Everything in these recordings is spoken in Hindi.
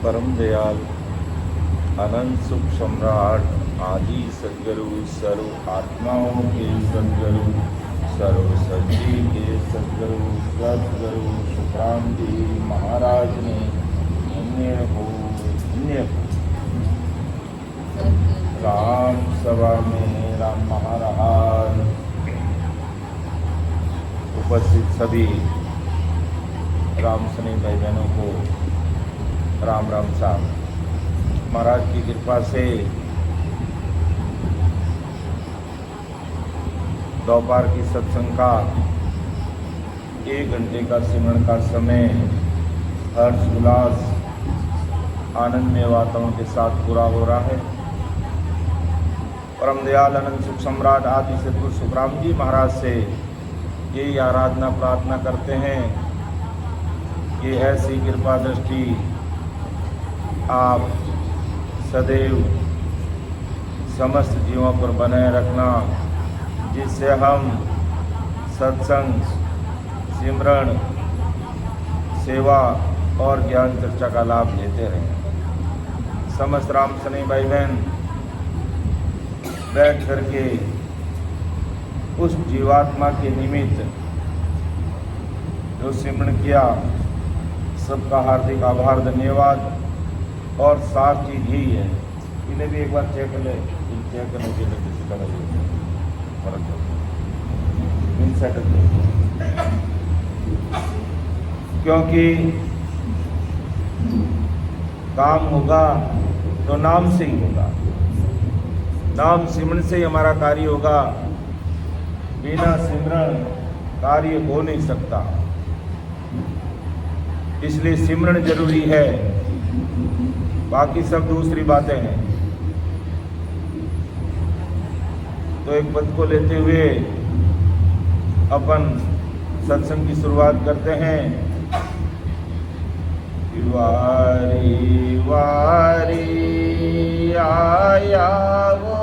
परम दयाल अनंत सुख सम्राट आदि सदगुरु सर्व आत्माओं के सदगुरु सर्व सज्जी के सदगुरु सदगुरु सुखराम जी महाराज ने धन्य हो राम सभा में राम महाराज उपस्थित सभी राम सनी भाई बहनों को राम राम साहब। महाराज की कृपा से दोपहर की सत्संग का 1 घंटे का सिमरन का समय हर्ष उल्लास आनंदमय वातावरण के साथ पूरा हो रहा है। परम दयाल अनंत सुख सम्राट आदि सदगुरु सुखराम जी महाराज से यही आराधना प्रार्थना करते हैं कि ऐसी कृपा दृष्टि आप सदैव समस्त जीवों पर बनाए रखना, जिससे हम सत्संग सिमरन सेवा और ज्ञान चर्चा का लाभ लेते रहें। समस्त राम सनी भाई बहन बैठ करके उस जीवात्मा के निमित्त जो सिमरन किया, सबका हार्दिक आभार धन्यवाद। और साफ चीज़ यही है, इन्हें भी एक बार चेक कर ले, चेक करने के लिए किसी तरह क्योंकि काम होगा तो नाम से ही होगा, नाम सिमरन से ही हमारा कार्य होगा। बिना सिमरन कार्य हो नहीं सकता, इसलिए सिमरन जरूरी है, बाकी सब दूसरी बातें हैं। तो एक पद को लेते हुए अपन सत्संग की शुरुआत करते हैं। वारी वारी आया वो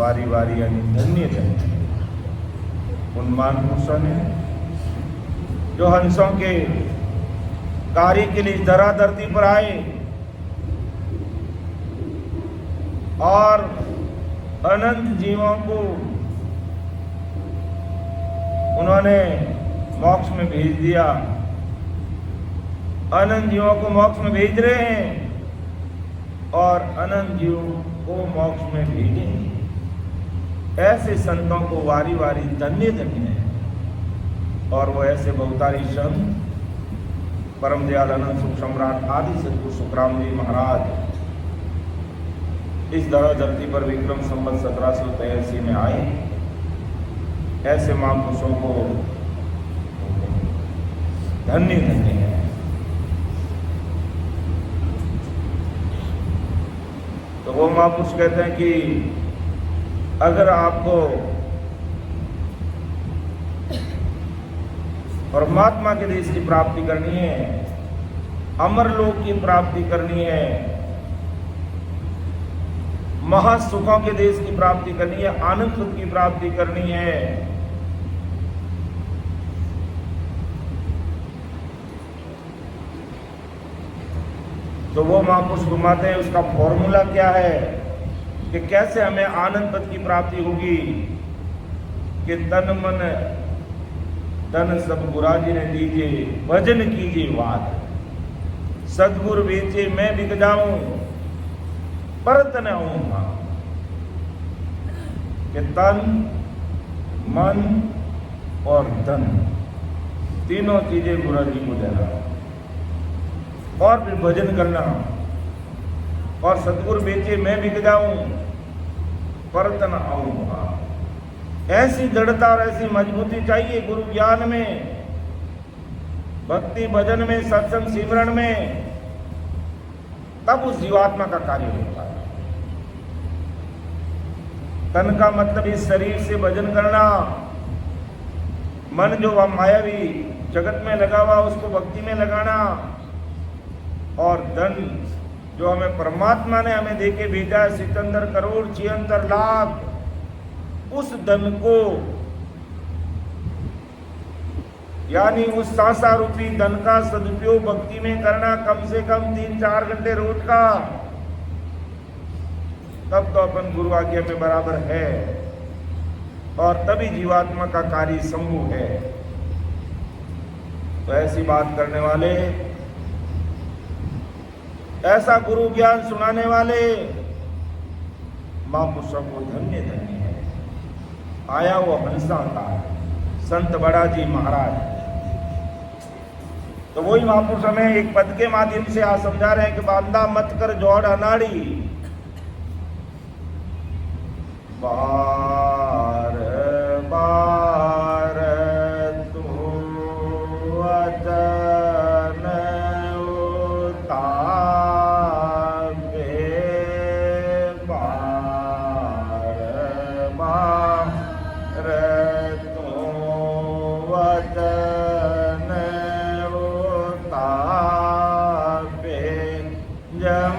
वारी वारी यानी धन्य धन्य उन महापुरुषों ने जो हंसों के कार्य के लिए धरा धरती पर आए और अनंत जीवों को उन्होंने मोक्ष में भेज दिया। अनंत जीवों को मोक्ष में भेज रहे हैं और अनंत जीवों को मोक्ष में भेजेंगे। ऐसे संतों को वारी वारी धन्य धन्य है। और वो ऐसे बहुतारी संत परम दयाल अनंत सुख सम्राट आदि सद्गुरु सुखराम जी महाराज इस धरती पर विक्रम संवत 1783 में आए। ऐसे महापुरुषों को धन्य धन्य है। तो वो महापुरुष कहते हैं कि अगर आपको परमात्मा के देश की प्राप्ति करनी है, अमरलोक की प्राप्ति करनी है, महासुखों के देश की प्राप्ति करनी है, आनंद सुख की प्राप्ति करनी है, तो वो महापुरुष घुमाते हैं। उसका फॉर्मूला क्या है कि कैसे हमें आनंद पद की प्राप्ति होगी कि तन मन धन सब गुराजी ने दीजिए, भजन कीजिए वाद, सदगुरु बेचे मैं बिक जाऊं परत न आऊंगा। कि तन मन और धन तीनों चीजें गुराजी को देना और फिर भजन करना और सदगुरु बेचे मैं बिक जाऊं परत न आऊंगा। ऐसी दृढ़ता और ऐसी मजबूती चाहिए गुरु ज्ञान में, भक्ति भजन में, सत्संग सिमरण में, तब उस जीवात्मा का कार्य होता है। तन का मतलब इस शरीर से भजन करना, मन जो मायावी जगत में लगा हुआ उसको भक्ति में लगाना, और धन जो हमें परमात्मा ने हमें देके भेजा है 77 करोड़ 76 लाख, उस धन को यानी उस सांसा रूपी धन का सदुपयोग भक्ति में करना कम से कम 3-4 घंटे रोज का, तब तो अपन गुरु आज्ञा में बराबर है और तभी जीवात्मा का कार्य संभव है। तो ऐसी बात करने वाले, ऐसा गुरु ज्ञान सुनाने वाले महापुरुषों को धन्य धन्य है। आया वो हंसा था संत बड़ा जी महाराज। तो वही महापुरुष हमें एक पद के माध्यम से आज समझा रहे हैं कि बांधा मत कर जोड़ अनाड़ी, बार बार तू वचन उतारे, बार बार तू वचन उतारे, जम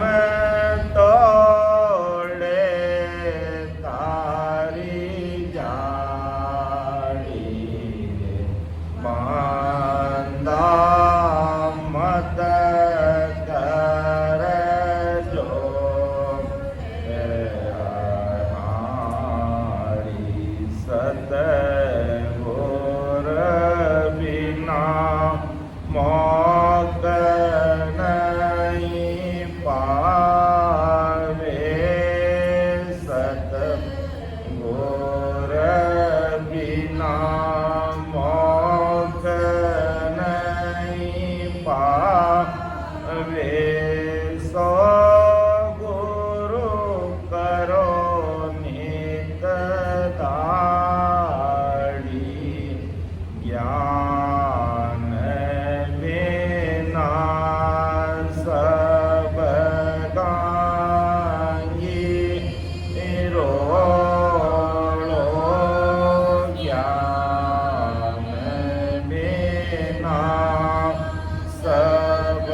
सब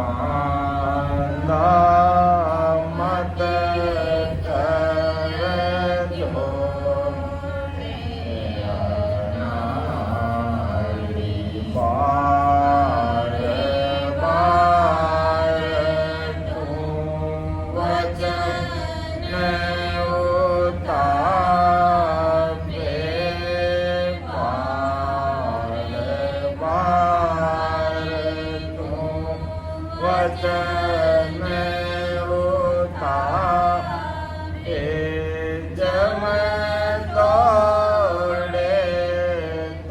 बांधा मत करजो नारी बार बार तूं वचन उतारे बार बार तूं वचन उतारे जम तोड़े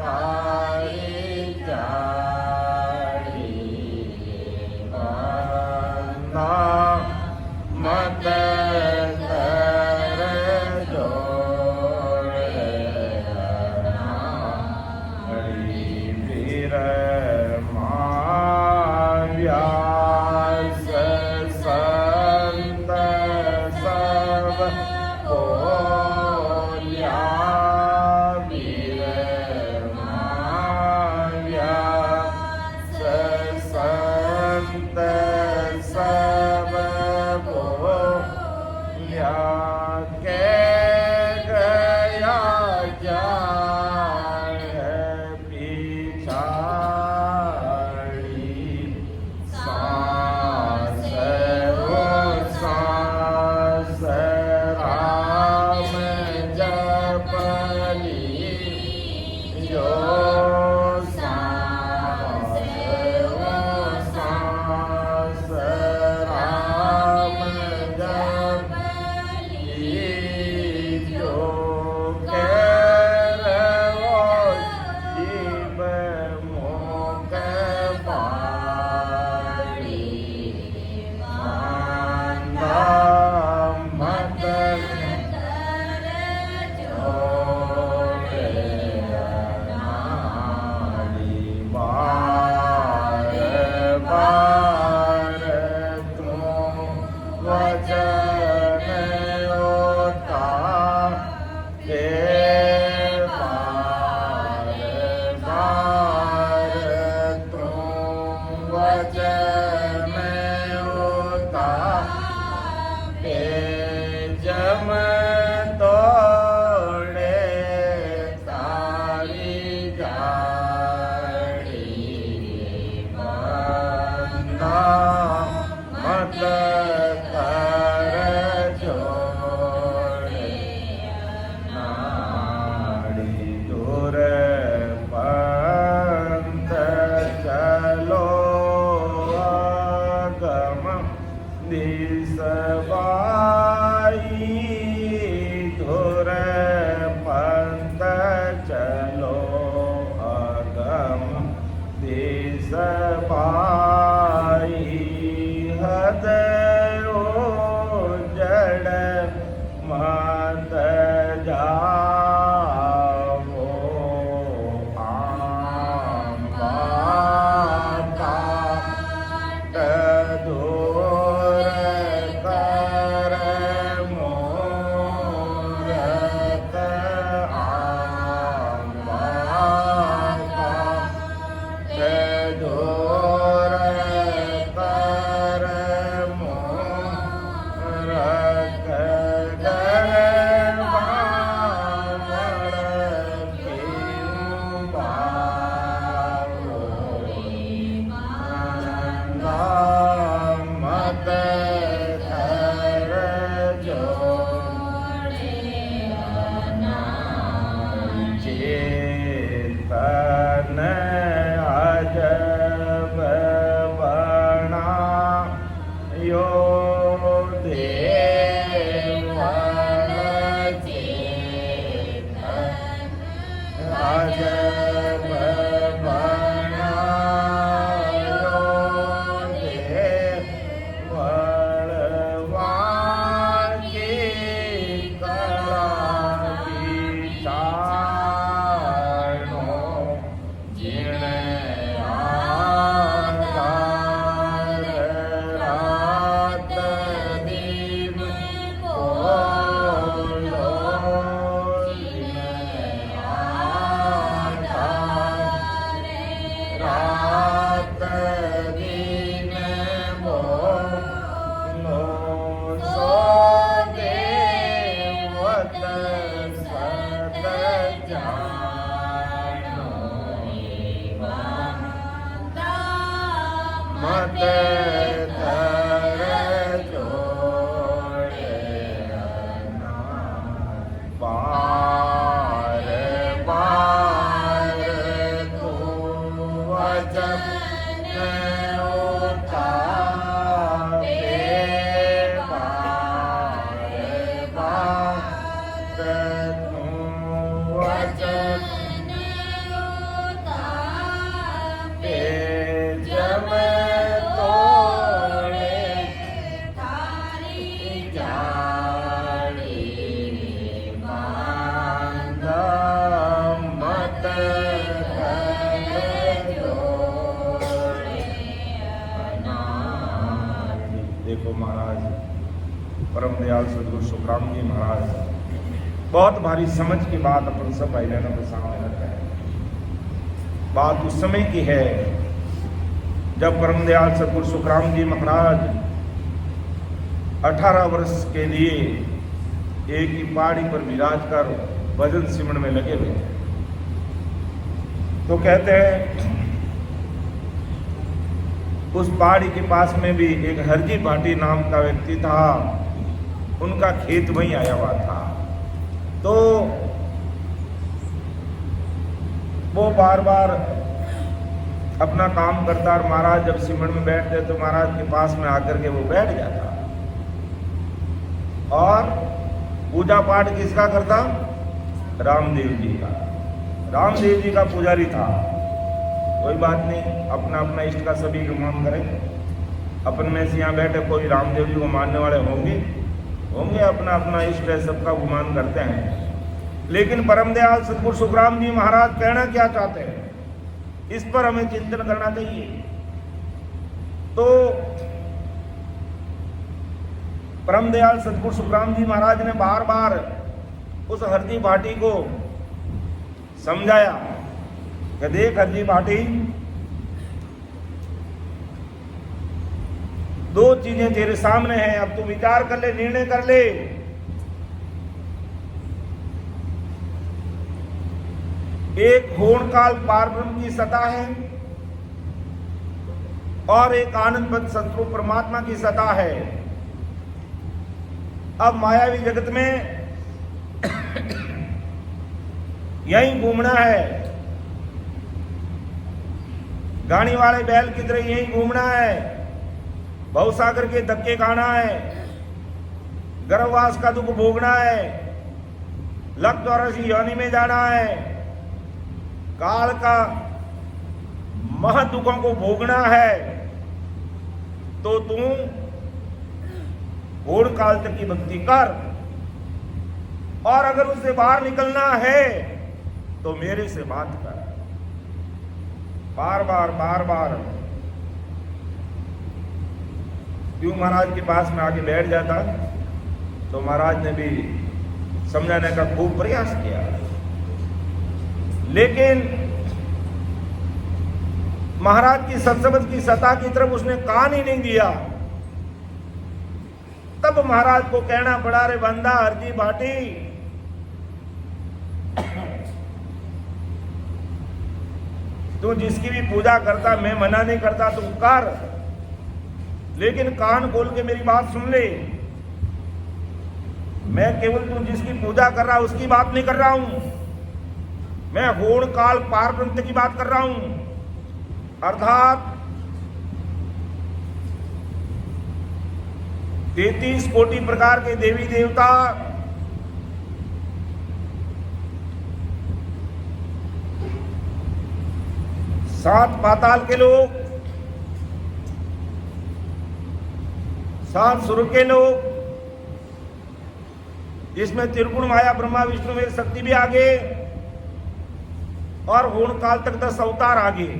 तारी जाड़ी बांधा मत करजो वीर व्यास संत सब बोल्या वीर व्यास संत सब बोल्या के गया जाए पिछाड़ी सांस हो सांस राम जपली जो सांस हो सांस राम जपली जो केरवो जीव मोक पारी बांधा मत जोड़े नारी बार बार तूं वचन उतारे बार बार तूं वचन उतारे जम तोड़े तारी जाड़ी बांधा मत करजो नारी दूर पंथ चलो अगम दिसवाई दूर पंथ चलो अगम दिसवाई हद जड़ मत जाओ आम्बाता दूर कर मत धर जोड़े बार बार तू वचन उठावे बार बार तू वचन जब तोड़े थारी जाड़ी बांध मत जोड़े। देखो महाराज परम दयाल सदगुरु सुखराम जी महाराज बहुत भारी समझ की बात अपन सब भाई बहनों के सामने रखते हैं। बात उस समय की है जब परम दयाल सदगुरु सुखराम जी महाराज 18 वर्ष के लिए एक ही पहाड़ी पर विराज कर भजन सिमरन में लगे हुए थे। तो कहते हैं उस पहाड़ी के पास में भी एक हरजी भाटी नाम का व्यक्ति था, उनका खेत वहीं आया हुआ था। तो वो बार बार अपना काम करता और महाराज जब सिमरन में बैठते तो महाराज के पास में आकर के वो बैठ जाता और पूजा पाठ किसका करता? रामदेव जी का। रामदेव जी का पुजारी था। कोई बात नहीं, अपना अपना इष्ट का सभी गुमान करें। अपन में से यहाँ बैठे कोई रामदेव जी को मानने वाले होंगे, अपना अपना इष्ट है, सबका गुमान करते हैं। लेकिन परम दयाल सदगुरु सुखराम जी महाराज कहना क्या चाहते हैं, इस पर हमें चिंतन करना चाहिए। तो परम दयाल सदगुरु सुखराम जी महाराज ने बार बार उस हरजी भाटी को समझाया कि देख हरजी भाटी, दो चीजें तेरे सामने हैं, अब तू विचार कर ले, निर्णय कर ले। एक होणकाल पारब्रह्म की सत्ता है और एक आनंद सतगुरु परमात्मा की सत्ता है। अब मायावी जगत में यहीं घूमना है, गाड़ी वाले बैल की तरह यहीं घूमना है, भवसागर के धक्के खाना है, गर्भवास का दुख भोगना है, लक द्वारसी योनि में जाना है, काल का मह दुखों को भोगना है। तो तू घोड़ काल तक की भक्ति कर, और अगर उससे बाहर निकलना है तो मेरे से बात कर। बार बार क्यों महाराज के पास में आके बैठ जाता, तो महाराज ने भी समझाने का खूब प्रयास किया, लेकिन महाराज की सत्संग की सत्ता की तरफ उसने कान ही नहीं दिया। तब महाराज को कहना पड़ा, रे बंदा हरजी भाटी, तू जिसकी भी पूजा करता, मैं मना नहीं करता, तू कर, लेकिन कान खोल के मेरी बात सुन ले। मैं केवल तू जिसकी पूजा कर रहा उसकी बात नहीं कर रहा हूं, मैं होड़ काल पार ब्रह्म की बात कर रहा हूं। अर्थात 33 कोटि प्रकार के देवी देवता, 7 पाताल के लोग, 7 सुर के लोग, जिसमें त्रिगुण माया ब्रह्मा विष्णु में शक्ति भी आगे, और होण काल तक 10 अवतार आगे।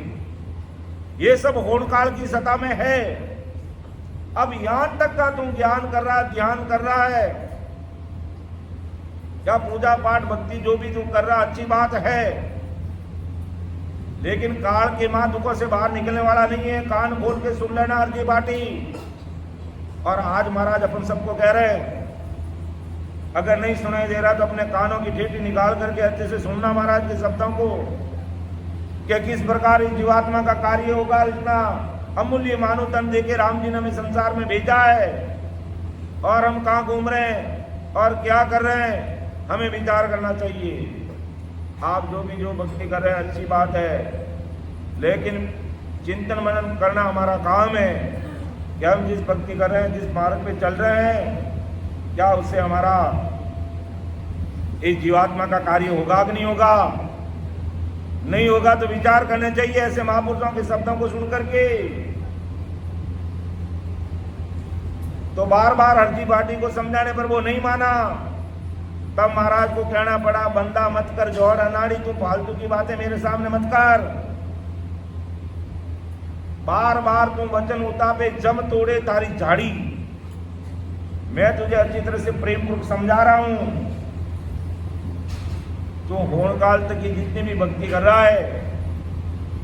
ये सब होण काल की सत्ता में है। अब यहां तक का तुम ज्ञान कर रहा, ध्यान कर रहा है, या पूजा पाठ भक्ति जो भी तुम कर रहा, अच्छी बात है, लेकिन काल के महादुखों से बाहर निकलने वाला नहीं है। कान खोल के सुन लेना हरजी भाटी। और आज महाराज अपन सबको कह रहे हैं, अगर नहीं सुनाई दे रहा तो अपने कानों की ठेठी निकाल करके अच्छे से सुनना महाराज के शब्दों को, कि किस प्रकार इस जीवात्मा का कार्य होगा, इतना अमूल्य मानव तन देके राम जी ने हमें संसार में भेजा है, और हम कहाँ घूम रहे हैं और क्या कर रहे हैं, हमें विचार करना चाहिए। आप जो भक्ति कर रहे हैं अच्छी बात है, लेकिन चिंतन मनन करना हमारा काम है कि हम जिस भक्ति कर रहे हैं, जिस मार्ग पे चल रहे हैं, क्या उससे हमारा इस जीवात्मा का कार्य होगा कि नहीं होगा। नहीं होगा तो विचार करने चाहिए ऐसे महापुरुषों के शब्दों को सुनकर के। तो बार बार हरजी बाटी को समझाने पर वो नहीं माना, तब महाराज को कहना पड़ा, बंदा मत कर जोड़ अनाड़ी, तू फालतू की बातें मेरे सामने मत कर। बार बार तू वचन उतापे जम तोड़े तारी झाड़ी। मैं तुझे अच्छी तरह से प्रेम पूर्वक समझा रहा हूं। तो होण काल तक की जितनी भी भक्ति कर रहा है,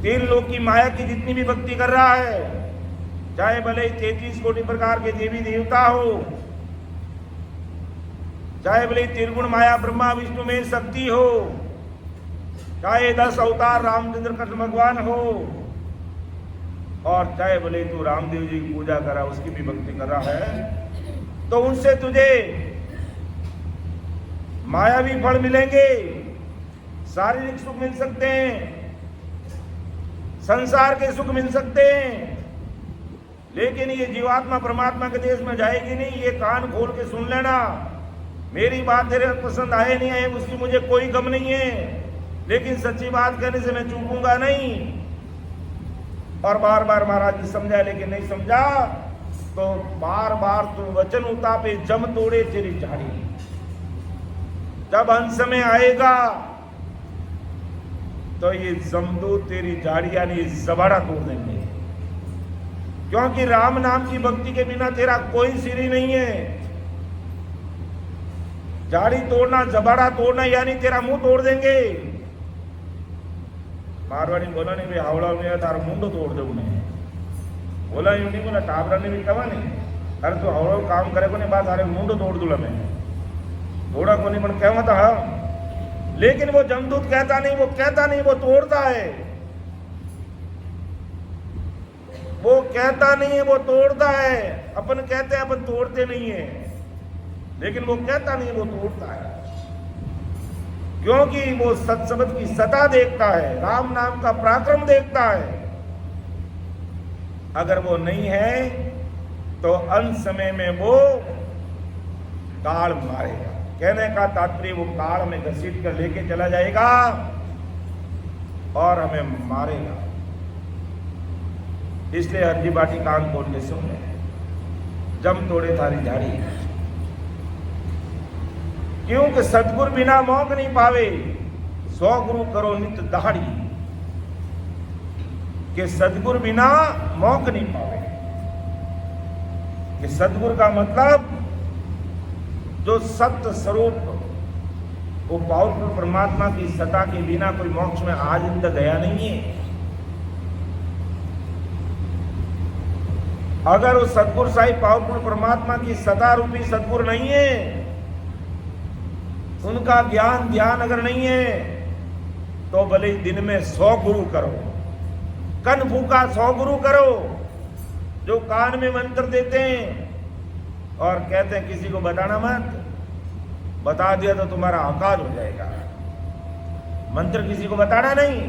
3 लोक की माया की जितनी भी भक्ति कर रहा है, चाहे भले 33 कोटि प्रकार के देवी देवता हो, चाहे भले त्रिगुण माया ब्रह्मा विष्णु में शक्ति हो, चाहे 10 अवतार रामचंद्र कृष्ण भगवान हो, और चाहे भले तू रामदेव जी की पूजा करा, उसकी भी भक्ति कर रहा है, तो उनसे तुझे मायावी फल मिलेंगे, शारीरिक सुख मिल सकते हैं, संसार के सुख मिल सकते हैं, लेकिन ये जीवात्मा परमात्मा के देश में जाएगी नहीं। ये कान खोल के सुन लेना, मेरी बात तेरे पसंद आए नहीं आए उसकी मुझे कोई गम नहीं है, लेकिन सच्ची बात कहने से मैं चूकूंगा नहीं। और बार बार महाराज जी समझा, लेकिन नहीं समझा तो बार बार तू वचन उतापे जम तोड़े तेरी झाड़ी। जब अंत समय आएगा तो ये जमदूत तेरी झाड़ी यानी जबाड़ा तोड़ देंगे, क्योंकि राम नाम की भक्ति के बिना तेरा कोई सिर ही नहीं है। झाड़ी तोड़ना, जबाड़ा तोड़ना यानी तेरा मुंह तोड़ देंगे। मारवाड़ी बोला नहीं भाई हावड़ा में तारा मुंडो तोड़ दे उन्हें, बोला यूं नहीं, बोला टाबरा ने भी कहा नहीं, अरे तू हावड़ा काम करे को नहीं बात, अरे मुंडो तोड़ दूला मैं थोड़ा को नहीं पण कहवा था। लेकिन वो जमदूत कहता नहीं, वो कहता नहीं, वो तोड़ता है। वो कहता नहीं है, वो तोड़ता है। अपन कहते हैं, अपन तोड़ते नहीं है, लेकिन वो कहता नहीं, वो तोड़ता है, क्योंकि वो सत्शब्द की सता देखता है, राम नाम का पराक्रम देखता है। अगर वो नहीं है तो अंत समय में वो काल मारेगा। कहने का तात्पर्य वो काल में घसीट कर लेके चला जाएगा और हमें मारेगा। इसलिए हरजी बाटी कान खोल के सुन ले, जम तोड़े थारी झाड़ी। क्योंकि सतगुरु बिना मौक नहीं पावे, 100 गुरु करो नित दहाड़ी। कि सतगुरु बिना मौक नहीं पावे, कि सतगुरु का मतलब जो सत्य स्वरूप वो पावरफुल परमात्मा की सत्ता के बिना कोई मोक्ष में आज तक गया नहीं है। अगर वो सतगुरु साहिब पावरफुल परमात्मा की सत्ता रूपी सतगुरु नहीं है, उनका ज्ञान ध्यान अगर नहीं है, तो भले दिन में 100 गुरु करो, कन फूका 100 गुरु करो, जो कान में मंत्र देते हैं और कहते हैं किसी को बताना मत, बता दिया तो तुम्हारा आकाश हो जाएगा। मंत्र किसी को बताना नहीं,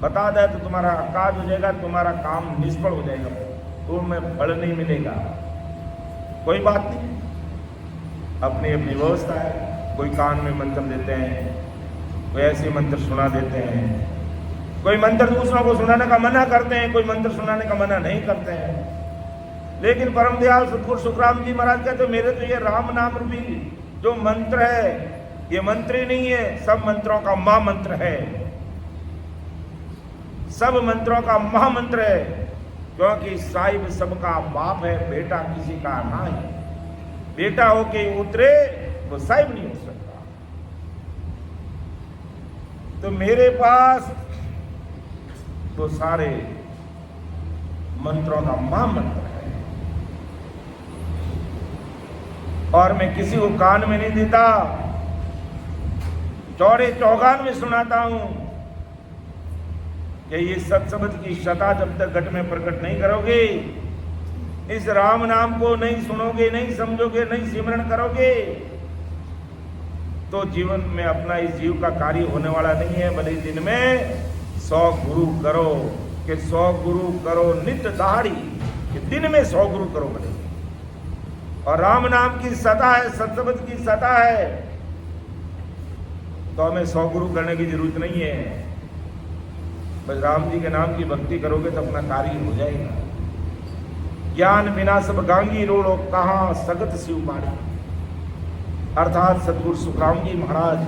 बता दिया तो तुम्हारा आकाश हो जाएगा, तुम्हारा काम निष्फल हो जाएगा, तुम्हें फल नहीं मिलेगा। कोई बात नहीं, अपनी अपनी व्यवस्था है। कोई कान में मंत्र देते हैं, कोई ऐसे मंत्र सुना देते हैं, कोई मंत्र दूसरों को सुनाने का मना करते हैं, कोई मंत्र सुनाने का मना नहीं करते हैं। लेकिन परम दयाल सतगुरु सुखराम जी महाराज कहते मेरे तो ये राम नाम रूपी जो मंत्र है, ये मंत्र ही नहीं है, सब मंत्रों का महामंत्र है, सब मंत्रों का महामंत्र है। क्योंकि साहिब सबका बाप है, बेटा किसी का ना है। बेटा होके उतरे वो साहिब नहीं हो सकता। तो मेरे पास तो सारे मंत्रों का महामंत्र है, और मैं किसी को कान में नहीं देता, चौड़े चौगान में सुनाता हूं। कि ये सत्शब्द की सता जब तक घट में प्रकट नहीं करोगे, इस राम नाम को नहीं सुनोगे, नहीं समझोगे, नहीं सिमरण करोगे, तो जीवन में अपना इस जीव का कार्य होने वाला नहीं है। भले दिन में 100 गुरु करो, कि 100 गुरु करो नित्य दाढ़ी, कि दिन में 100 गुरु करो भले। और राम नाम की सता है, सत्शब्द की सता है, तो हमें 100 गुरु करने की जरूरत नहीं है। बस राम जी के नाम की भक्ति करोगे तो अपना कार्य हो जाएगा। ज्ञान बिना सब गांगी रोड़ो, कहाँ सगत शिव बाड़ी। अर्थात सतगुरु सुखराम जी महाराज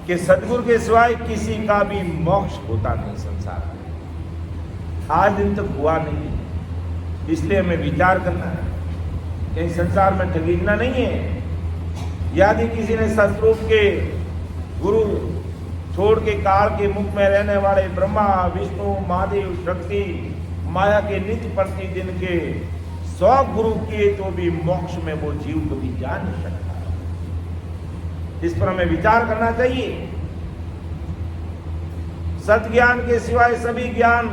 के सतगुरु के सिवाय किसी का भी मोक्ष होता नहीं संसार में, आज दिन तक हुआ नहीं। इसलिए हमें विचार करना है, कहीं संसार में ठगीना नहीं है। यदि किसी ने सतरूप के गुरु छोड़ के काल के मुख में रहने वाले ब्रह्मा विष्णु महादेव शक्ति माया के नित्य प्रतिदिन के 100 गुरु किए तो भी मोक्ष में वो जीव कभी जा नहीं सकता। इस पर हमें विचार करना चाहिए। सत ज्ञान के सिवाय सभी ज्ञान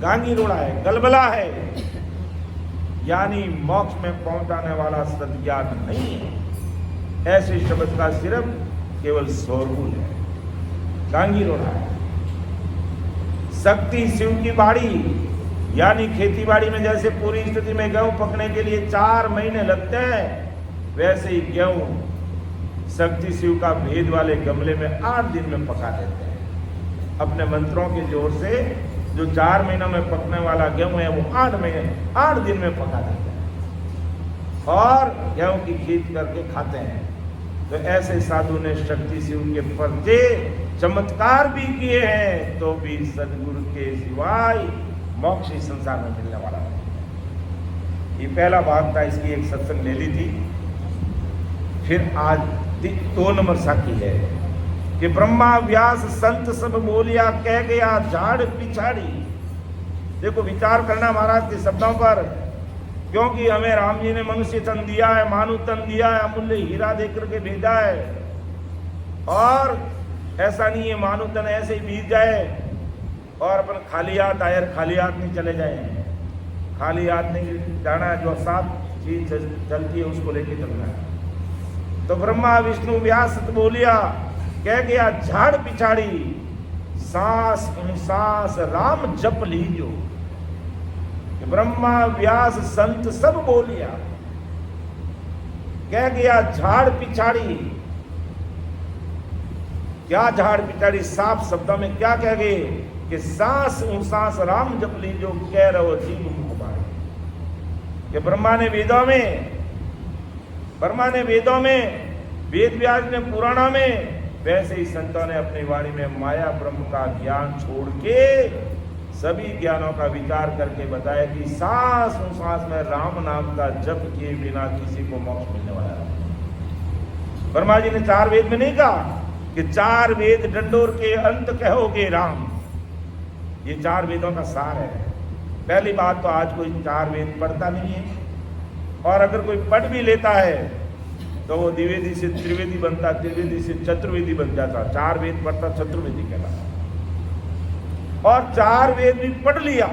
गांगी रोड़ा है, गलबला है, यानी मोक्ष में पहुंचाने वाला सत ज्ञान नहीं है। ऐसे शब्द का सिर्फ केवल शोरगुल है, गांगी रोड़ा है। शक्ति शिव की बाड़ी, यानी खेती बाड़ी में जैसे पूरी स्थिति में गेहूं पकने के लिए 4 महीने लगते हैं, वैसे ही गेहूं शक्ति शिव का भेद वाले गमले में 8 दिन में पका देते हैं। अपने मंत्रों के जोर से जो 4 महीनों में पकने वाला गेहूं है वो 8 दिन में पका देते हैं और गेहूं की खींच करके खाते हैं। तो ऐसे साधु ने शक्ति शिव के पर्दे चमत्कार भी किए हैं, तो भी सदगुरु के सिवाय मोक्ष इस संसार में मिलने वाला नहीं। ये पहला भाग था, इसकी एक सत्संग ले ली थी। फिर आज 2 नंबर साखी है कि ब्रह्मा व्यास संत सब बोलिया, कह गया झाड़ पिछाड़ी। देखो विचार करना महाराज के शब्दों पर, क्योंकि हमें राम जी ने मनुष्य तन दिया है, मानव तन दिया है, अमूल्य हीरा देकर के भेजा है। और ऐसा नहीं है मानव तन ऐसे ही बीत जाए और अपन खाली हाथ आए, खाली हाथ नहीं चले जाए। खाली हाथ नहीं जाना है, जो 7 चीज चलती है उसको लेके चलना है। तो ब्रह्मा विष्णु व्यास बोलिया, कह गया झाड़ पिछाड़ी, सांस सांस राम जप लीजो। ब्रह्मा व्यास संत सब बोलिया, कह गया झाड़ पिछाड़ी। क्या झाड़ पिछाड़ी? साफ शब्दों में क्या कह गए कि सांस सांस राम जप लीजो, कह रहो जीव मुबारक। कि ब्रह्मा ने वेदों में, वेद व्यास ने पुराणों में, वैसे ही संतों ने अपनी वाणी में माया ब्रह्म का ज्ञान छोड़ के सभी ज्ञानों का विचार करके बताया कि सांस सांस में राम नाम का जप किए बिना किसी को मोक्ष मिलने वाला है। ब्रह्मा जी ने 4 वेद में नहीं कहा कि 4 वेद डंडोर के अंत कहोगे राम। ये 4 वेदों का सार है। पहली बात तो आज कोई 4 वेद पढ़ता नहीं है, और अगर कोई पढ़ भी लेता है तो वो द्विवेदी से त्रिवेदी बनता, त्रिवेदी से चतुर्वेदी बन जाता। 4 वेद पढ़ता चतुर्वेदी कहलाता। और 4 वेद भी पढ़ लिया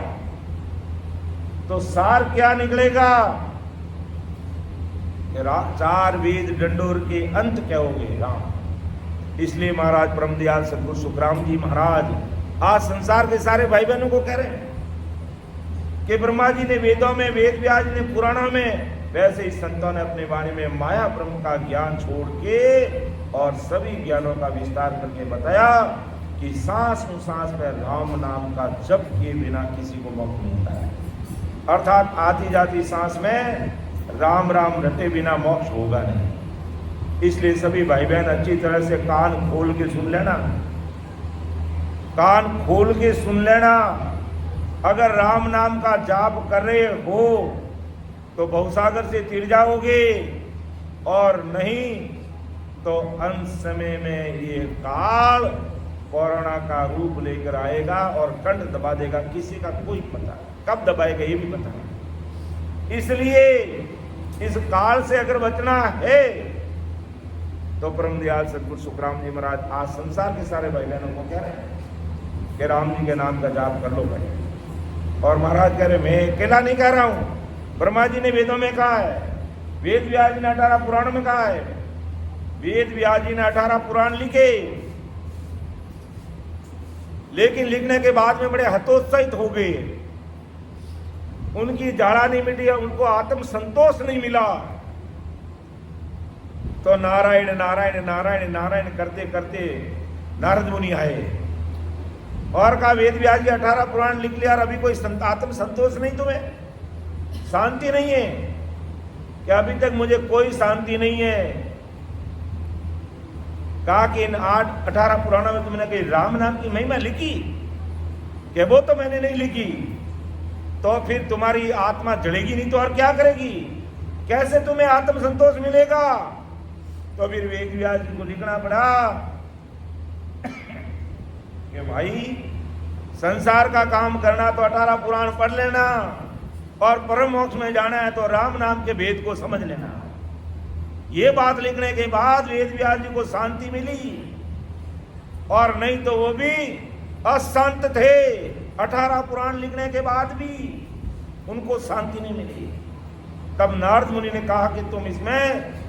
तो सार क्या निकलेगा? 4 वेद डंडोर के अंत कहोगे राम। इसलिए महाराज ब्रह्मदयाल सतगुरु सुखराम जी महाराज आज संसार के सारे भाई बहनों को कह रहे हैं कि ब्रह्मा जी ने वेदों में, वेद व्यास ने पुराणों में, वैसे ही संतों ने अपनी वाणी में माया ब्रह्म का ज्ञान छोड़ के और सभी ज्ञानों का विस्तार करके बताया कि सांस सांस में राम नाम का जप किए बिना किसी को मोक्ष मिलता है। अर्थात आती जाती सांस में राम राम रटे बिना मोक्ष होगा नहीं। इसलिए सभी भाई बहन अच्छी तरह से कान खोल के सुन लेना, कान खोल के सुन लेना। अगर राम नाम का जाप कर रहे हो तो भवसागर से तिर जाओगे, और नहीं तो अंत समय में ये काल कोरोना का रूप लेकर आएगा और कंठ दबा देगा। किसी का कोई पता, कब दबाएगा ये भी पता नहीं। इसलिए इस काल से अगर बचना है तो परम दयाल सदगुरु सुखराम जी महाराज आज संसार के सारे भाई बहनों को कह रहे हैं कि राम जी के नाम का जाप कर लो भाई। और महाराज कह रहे मैं अकेला नहीं कह रहा हूं, ब्रह्मा जी ने वेदों में कहा है, वेद व्यास जी ने 18 पुराण में कहा है, वेद व्यास जी ने 18 पुराण लिखे, लेकिन लिखने के बाद में बड़े हतोत्साहित हो गए, उनकी झाड़ा नहीं मिटी, उनको आत्म संतोष नहीं मिला। तो नारायण नारायण नारायण नारायण करते करते नारद मुनि आए और कहा वेद व्यास जी 18 पुराण लिख लिया और अभी कोई आत्म संतोष नहीं, तुम्हें शांति नहीं है क्या? अभी तक मुझे कोई शांति नहीं है। कहा कि इन 18 पुराणों में तुमने कहीं राम नाम की महिमा लिखी? कि वो तो मैंने नहीं लिखी। तो फिर तुम्हारी आत्मा जलेगी नहीं तो और क्या करेगी? कैसे तुम्हें आत्म संतोष मिलेगा? तो फिर वेद व्यास जी को लिखना पड़ा कि भाई संसार का काम करना तो 18 पुराण पढ़ लेना, और परम मोक्ष में जाना है तो राम नाम के भेद को समझ लेना। ये बात लिखने के बाद वेद व्यास जी को शांति मिली, और नहीं तो वो भी अशांत थे। 18 पुराण लिखने के बाद भी उनको शांति नहीं मिली। तब नारद मुनि ने कहा कि तुम इसमें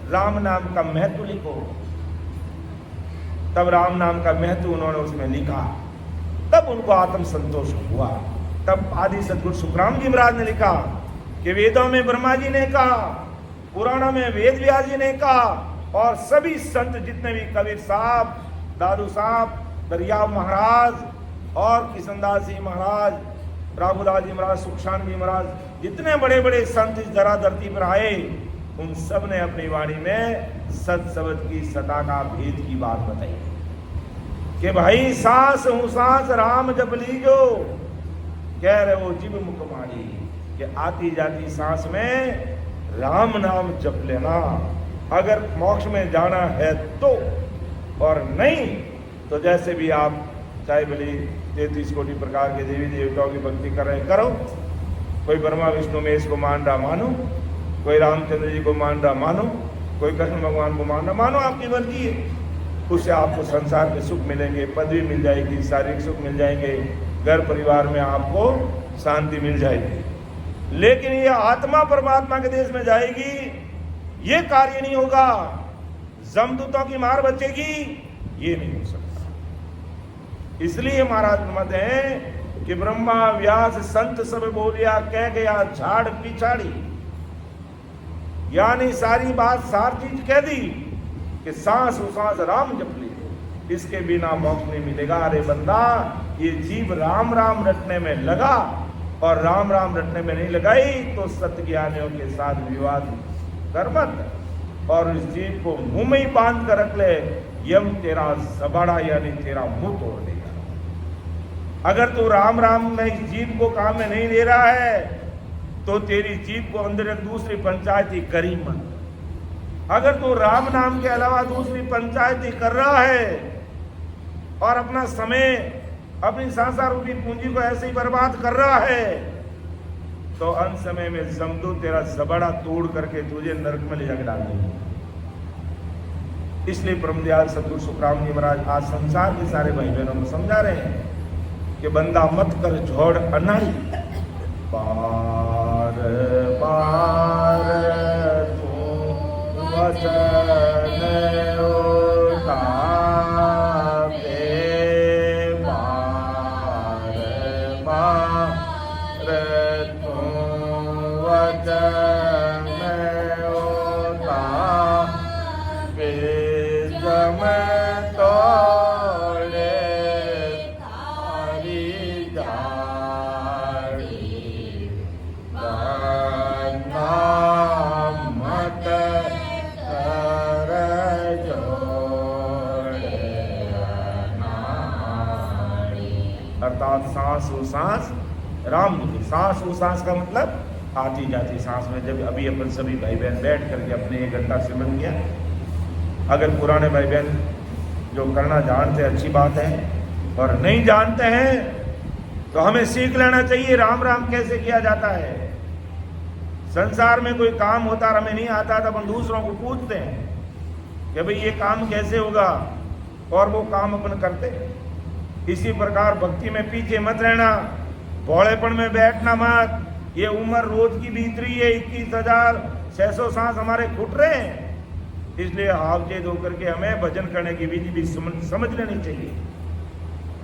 राम नाम का महत्व लिखो। तब राम नाम का महत्व उन्होंने उसमें लिखा, तब उनको आत्म संतोष हुआ। तब आदि सदगुरु सुखराम जी महाराज ने लिखा कि वेदों में ब्रह्मा जी ने कहा, पुराणों में वेद व्यास जी ने कहा, और सभी संत जितने भी कबीर साहब, दादू साहब, दरियाव महाराज और किशनदास जी महाराज, प्रभुदास जी महाराज, सुखशान जी महाराज, जितने बड़े बड़े संत इस धरा धरती पर आए, उन सब ने अपनी वाणी में सत शब्द की सता का भेद की बात बताई कि भाई सांस हूं सांस राम जप लीजो। कह रहे वो जीव मुख मारी कि आती जाती सांस में राम नाम जप लेना, अगर मोक्ष में जाना है तो, और नहीं तो जैसे भी आप चाहे भले 33 कोटि प्रकार के देवी देवताओं की भक्ति कर रहे करो, कोई ब्रह्मा विष्णु महेश को मान रहा मानो, कोई रामचंद्र जी को मान रहा मानो, कोई कृष्ण भगवान को मान रहा मानो, आपकी मर्जी है। उससे आपको संसार के सुख मिलेंगे, पदवी मिल जाएगी, शारीरिक सुख मिल जाएंगे, घर परिवार में आपको शांति मिल जाएगी। लेकिन ये आत्मा परमात्मा के देश में जाएगी, ये कार्य नहीं होगा। जमदूतों की मार बचेगी, ये नहीं हो सकता। इसलिए महाराज मत है कि ब्रह्मा व्यास संत सब बोलिया, कह गया झाड़ पिछाड़ी, यानी सारी बात सार चीज कह दी कि सांस सांस राम जप ली, इसके बिना मोक्ष नहीं मिलेगा। अरे बंदा, ये जीव राम राम रटने में लगा और राम राम रटने में नहीं लगाई तो सत्य ज्ञानियों के साथ विवाद कर मत, और इस जीव को मुंह में ही बांध कर रख ले, यम तेरा जबाड़ा यानी तेरा मुंह तोड़ देगा। अगर तू राम राम में इस जीव को काम में नहीं दे रहा है तो तेरी जीभ को अंदर एक दूसरी पंचायती करी मत। अगर तू राम नाम के अलावा दूसरी पंचायती कर रहा है और अपना समय, अपनी सांसार रूपी पूंजी को ऐसे ही बर्बाद कर रहा है, तो अंत समय में जमदू तेरा जबड़ा तोड़ करके तुझे नरक में ले जाकर डाल देंगे। इसलिए परमदयाल सदगुरु सुखराम जी महाराज आज संसार के सारे भाई बहनों को समझा रहे हैं कि बंदा मत कर झोड़ अनाड़ी, पार पार तू वचन उठावे, पार पार तू वचन उठावे, जम तोड़े थारी जाड़ी, मत कर जोड़े नाड़ी। अर्थात सांस हो सांस राम की, सांस हो सांस का मतलब आती जाती सांस में। जब अभी अपन सभी भाई बहन बैठ करके अपने 1 घंटा सिमरन किया, अगर पुराने भाई बहन जो करना जानते हैं अच्छी बात है, और नहीं जानते हैं तो हमें सीख लेना चाहिए राम राम कैसे किया जाता है। संसार में कोई काम होता और हमें नहीं आता तो अपन दूसरों को पूछते हैं कि भाई ये काम कैसे होगा, और वो काम अपन करते। इसी प्रकार भक्ति में पीछे मत रहना, भोलेपन में बैठना मत। ये उम्र रोज की बीत रही है, 21,600 सांस हमारे फूट रहे हैं, इसलिए हावचेत होकर के हमें भजन करने की विधि भी समझ लेनी चाहिए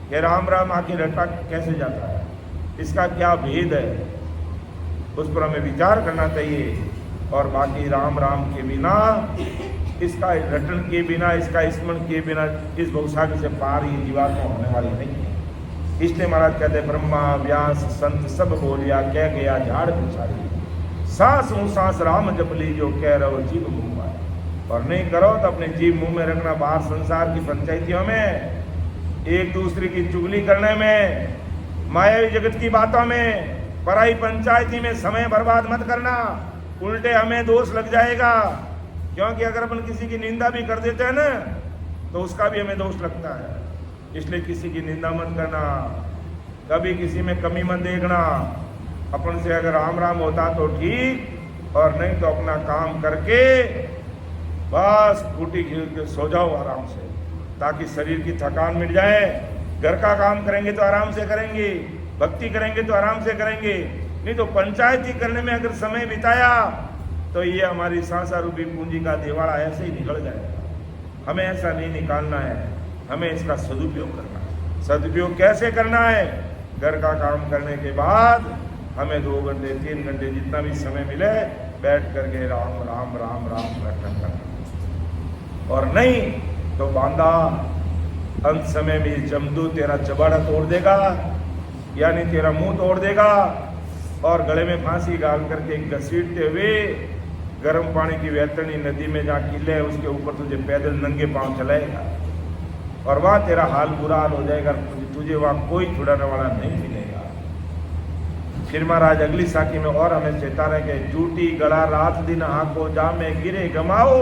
कि राम राम आके रटा कैसे जाता है, इसका क्या भेद है, उस पर हमें विचार करना चाहिए। और बाकी राम राम के बिना, इसका रटन के बिना, इसका स्मरण के बिना इस भवसागर से पार ये जीवात्मा होने वाली नहीं है। इसलिए महाराज कहते ब्रह्मा व्यास संत सब बोलिया, कह गया झाड़ पिछाड़ी, सांस मुँह सांस राम जप ली, जो कह रहो जीव मुँह आए। और नहीं करो तो अपने जीव मुंह में रखना। बाहर संसार की पंचायतियों में, एक दूसरे की चुगली करने में, मायावी जगत की बातों में, पराई पंचायती में समय बर्बाद मत करना, उल्टे हमें दोष लग जाएगा। क्योंकि अगर अपन किसी की निंदा भी कर देते हैं ना, तो उसका भी हमें दोष लगता है। इसलिए किसी की निंदा मत करना, कभी किसी में कमी मत देखना। अपन से अगर राम राम होता तो ठीक, और नहीं तो अपना काम करके बस कुटी खींच के सो जाओ आराम से, ताकि शरीर की थकान मिट जाए। घर का काम करेंगे तो आराम से करेंगे, भक्ति करेंगे तो आराम से करेंगे, नहीं तो पंचायती करने में अगर समय बिताया तो ये हमारी सांसा रूपी पूंजी का दिवाड़ा ऐसे ही निकल जाएगा। हमें ऐसा नहीं निकालना है, हमें इसका सदुपयोग करना है। सदुपयोग कैसे करना है? घर का काम करने के बाद हमें 2 घंटे 3 घंटे जितना भी समय मिले बैठ करके राम राम राम राम रटन करना। और नहीं तो बांधा अंत समय में जमदू तेरा चबाड़ा तोड़ देगा, यानी तेरा मुंह तोड़ देगा, और गले में फांसी डाल करके घसीटते हुए गर्म पानी की वैतरणी नदी में जहाँ किले है उसके ऊपर तुझे पैदल नंगे पांव चलाएगा, और वहाँ तेरा हाल बुरा हाल हो जाएगा। तुझे वहाँ कोई छुड़ाने वाला नहीं मिलेगा। फिर महाराज अगली साखी में और हमें चेता रहे कि झूठी गला रात दिन हाको, जामे गिरे गमाओ,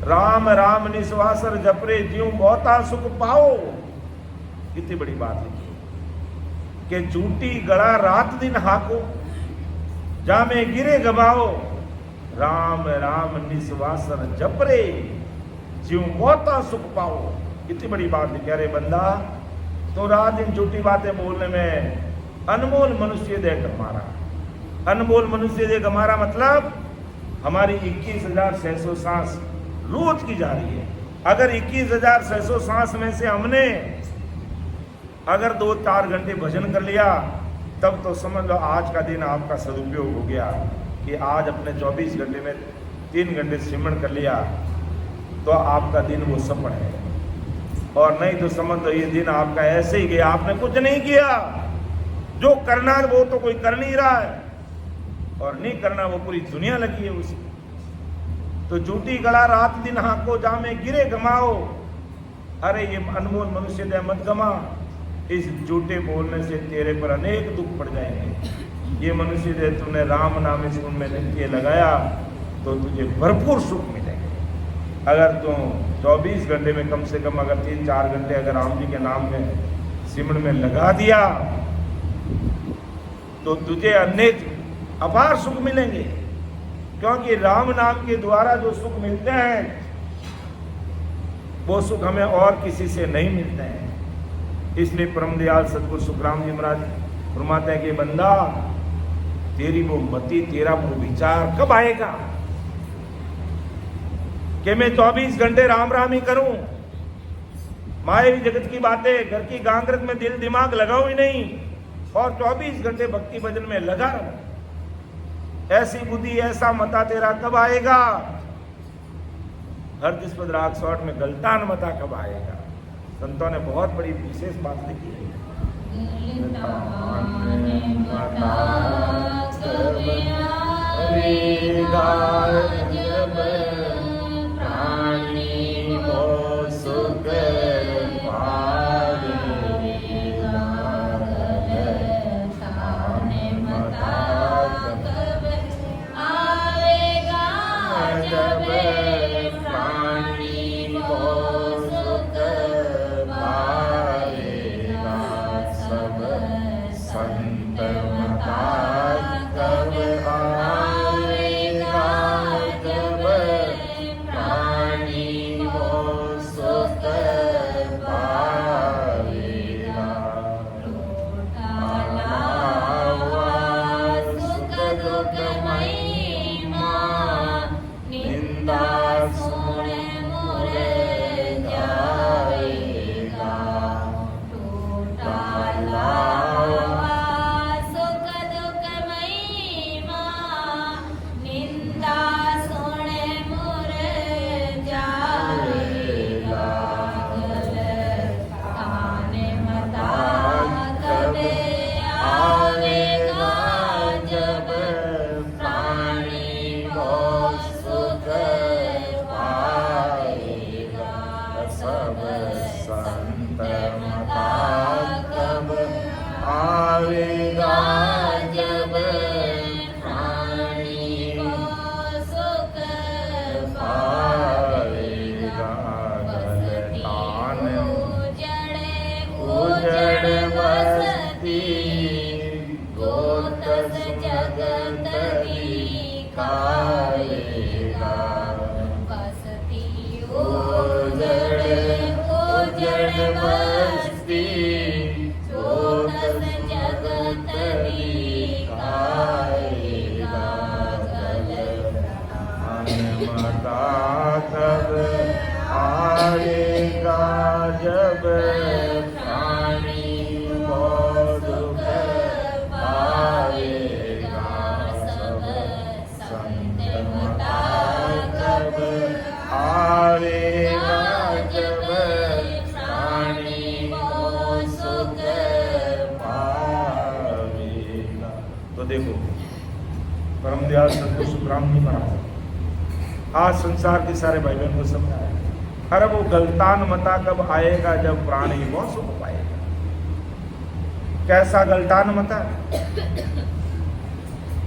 राम राम निस्वासर जपरे ज्यों बहुता सुख पाओ। कितनी बड़ी बात है कि झूठी गला रात दिन हाको, जामे गिरे गमाओ, राम राम निस्वासर जपरे ज्यों बहुता सुख पाओ। कितनी बड़ी बात है। कह रहे बंदा तो रात दिन झूठी बातें बोलने में अनमोल मनुष्य देख हमारा, अनमोल मनुष्य देख हमारा मतलब हमारी 21,600 सांस रोज की जा रही है। अगर 21,600 सांस में से हमने अगर 2-4 घंटे भजन कर लिया, तब तो समझ लो आज का दिन आपका सदुपयोग हो गया कि आज अपने 24 घंटे में 3 घंटे सिमरण कर लिया, तो आपका दिन वो सफल है। और नहीं तो समझ लो ये दिन आपका ऐसे ही गया, आपने कुछ नहीं किया। जो करना है वो तो कोई कर नहीं रहा है, और नहीं करना वो पूरी दुनिया लगी है उसी। तो झूठी गला रात दिन हाको, जामे गिरे गमाओ। अरे ये अनमोल मनुष्य दे मत गमा, इस झूठे बोलने से तेरे पर अनेक दुख पड़ जाएंगे। ये मनुष्य दे तूने राम नाम इस में नित्य लगाया तो तुझे भरपूर सुख मिलेगा। अगर तू 24 घंटे में कम से कम अगर 3-4 घंटे अगर राम जी के नाम में सिमरण में लगा दिया तो तुझे अनेक अपार सुख मिलेंगे। क्योंकि राम नाम के द्वारा जो सुख मिलते हैं वो सुख हमें और किसी से नहीं मिलते हैं। इसलिए परम दयाल सतगुरु सुखराम जी महाराज फरमाते हैं कि बंदा तेरी वो मति, तेरा वो विचार कब आएगा कि मैं 24 घंटे राम राम ही करूं, मायावी जगत की बातें, घर की गांगरत में दिल दिमाग लगाऊं ही नहीं, और 24 घंटे भक्ति भजन में लगा रहूं। ऐसी बुद्धि, ऐसा मता तेरा कब आएगा? हर जिसपद राग शॉर्ट में गलतान मता कब आएगा? संतों ने बहुत बड़ी विशेष बात लिखी है। प्राणी खाएगा। बसती ओजड़ बसती चौदस जगत दिखाएगा। मता तब आएगा जब प्राणी बहुत दुख पाएगा। सब संत मता तब आएगा जब प्राणी बहुत सुख पाएगा। तो देखो परम दयाल सतगुरु सुखराम जी महाराज आज संसार के सारे भाई बहन को समझाया। अरे वो गलतान मता कब आएगा जब प्राणी बहुत सुख पाएगा। कैसा गलतान मता,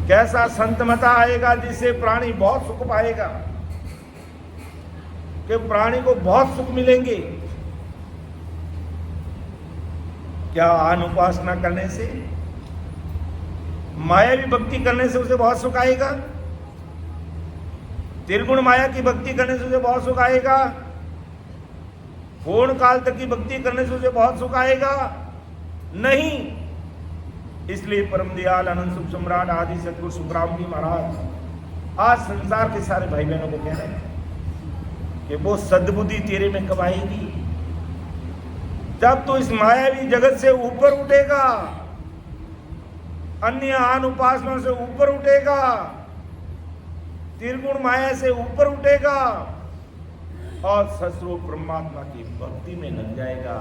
कैसा संत मता आएगा जिससे प्राणी बहुत सुख पाएगा, कि प्राणी को बहुत सुख मिलेंगे। क्या आन उपासना करने से, मायावी भक्ति करने से उसे बहुत सुख आएगा? त्रिगुण माया की भक्ति करने से उसे बहुत सुख आएगा? पूर्ण काल तक की भक्ति करने से उसे बहुत सुख आएगा? नहीं। इसलिए परम दयाल अनंत सुख सम्राट आदि सतगुरु सुखराम जी महाराज आज संसार के सारे भाई बहनों को कह रहे हैं कि वो सद्बुद्धि तेरे में कब आएगी? जब तो इस मायावी जगत से ऊपर उठेगा, अन्य आन उपासना से ऊपर उठेगा, त्रिगुण माया से ऊपर उठेगा और सस्रो परमात्मा की भक्ति में लग जाएगा,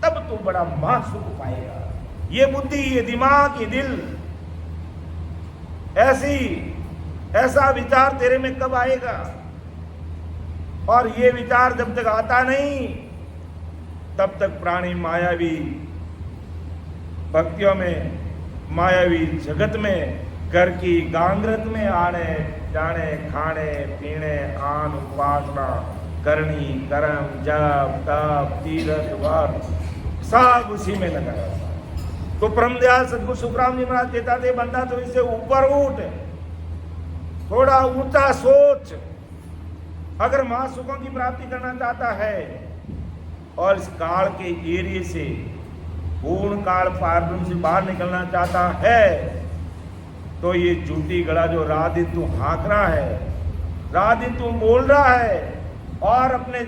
तब तो बड़ा महासुख पाएगा। ये बुद्धि, ये दिमाग, ये दिल, ऐसा विचार तेरे में कब आएगा? और ये विचार जब तक आता नहीं तब तक प्राणी मायावी भक्तियों में, मायावी जगत में, घर की गांगरत में आने जाने, खाने पीने, आन उपासना करनी, कर्म जप तप तीर्थ व्रत सब उसी में लगा रहता है। तो परम दयाल सतगुरु सुखराम जी महाराज कहता थे, बंदा तो इससे ऊपर उठ, थोड़ा ऊंचा सोच। अगर महासुखों की प्राप्ति करना चाहता है और इस काल के एरिए से, पूर्ण काल पारब्रह्म से बाहर निकलना चाहता है, तो ये झूठी गला जो रात दिन तू हाँक रहा है, रात दिन तू बोल रहा है और अपने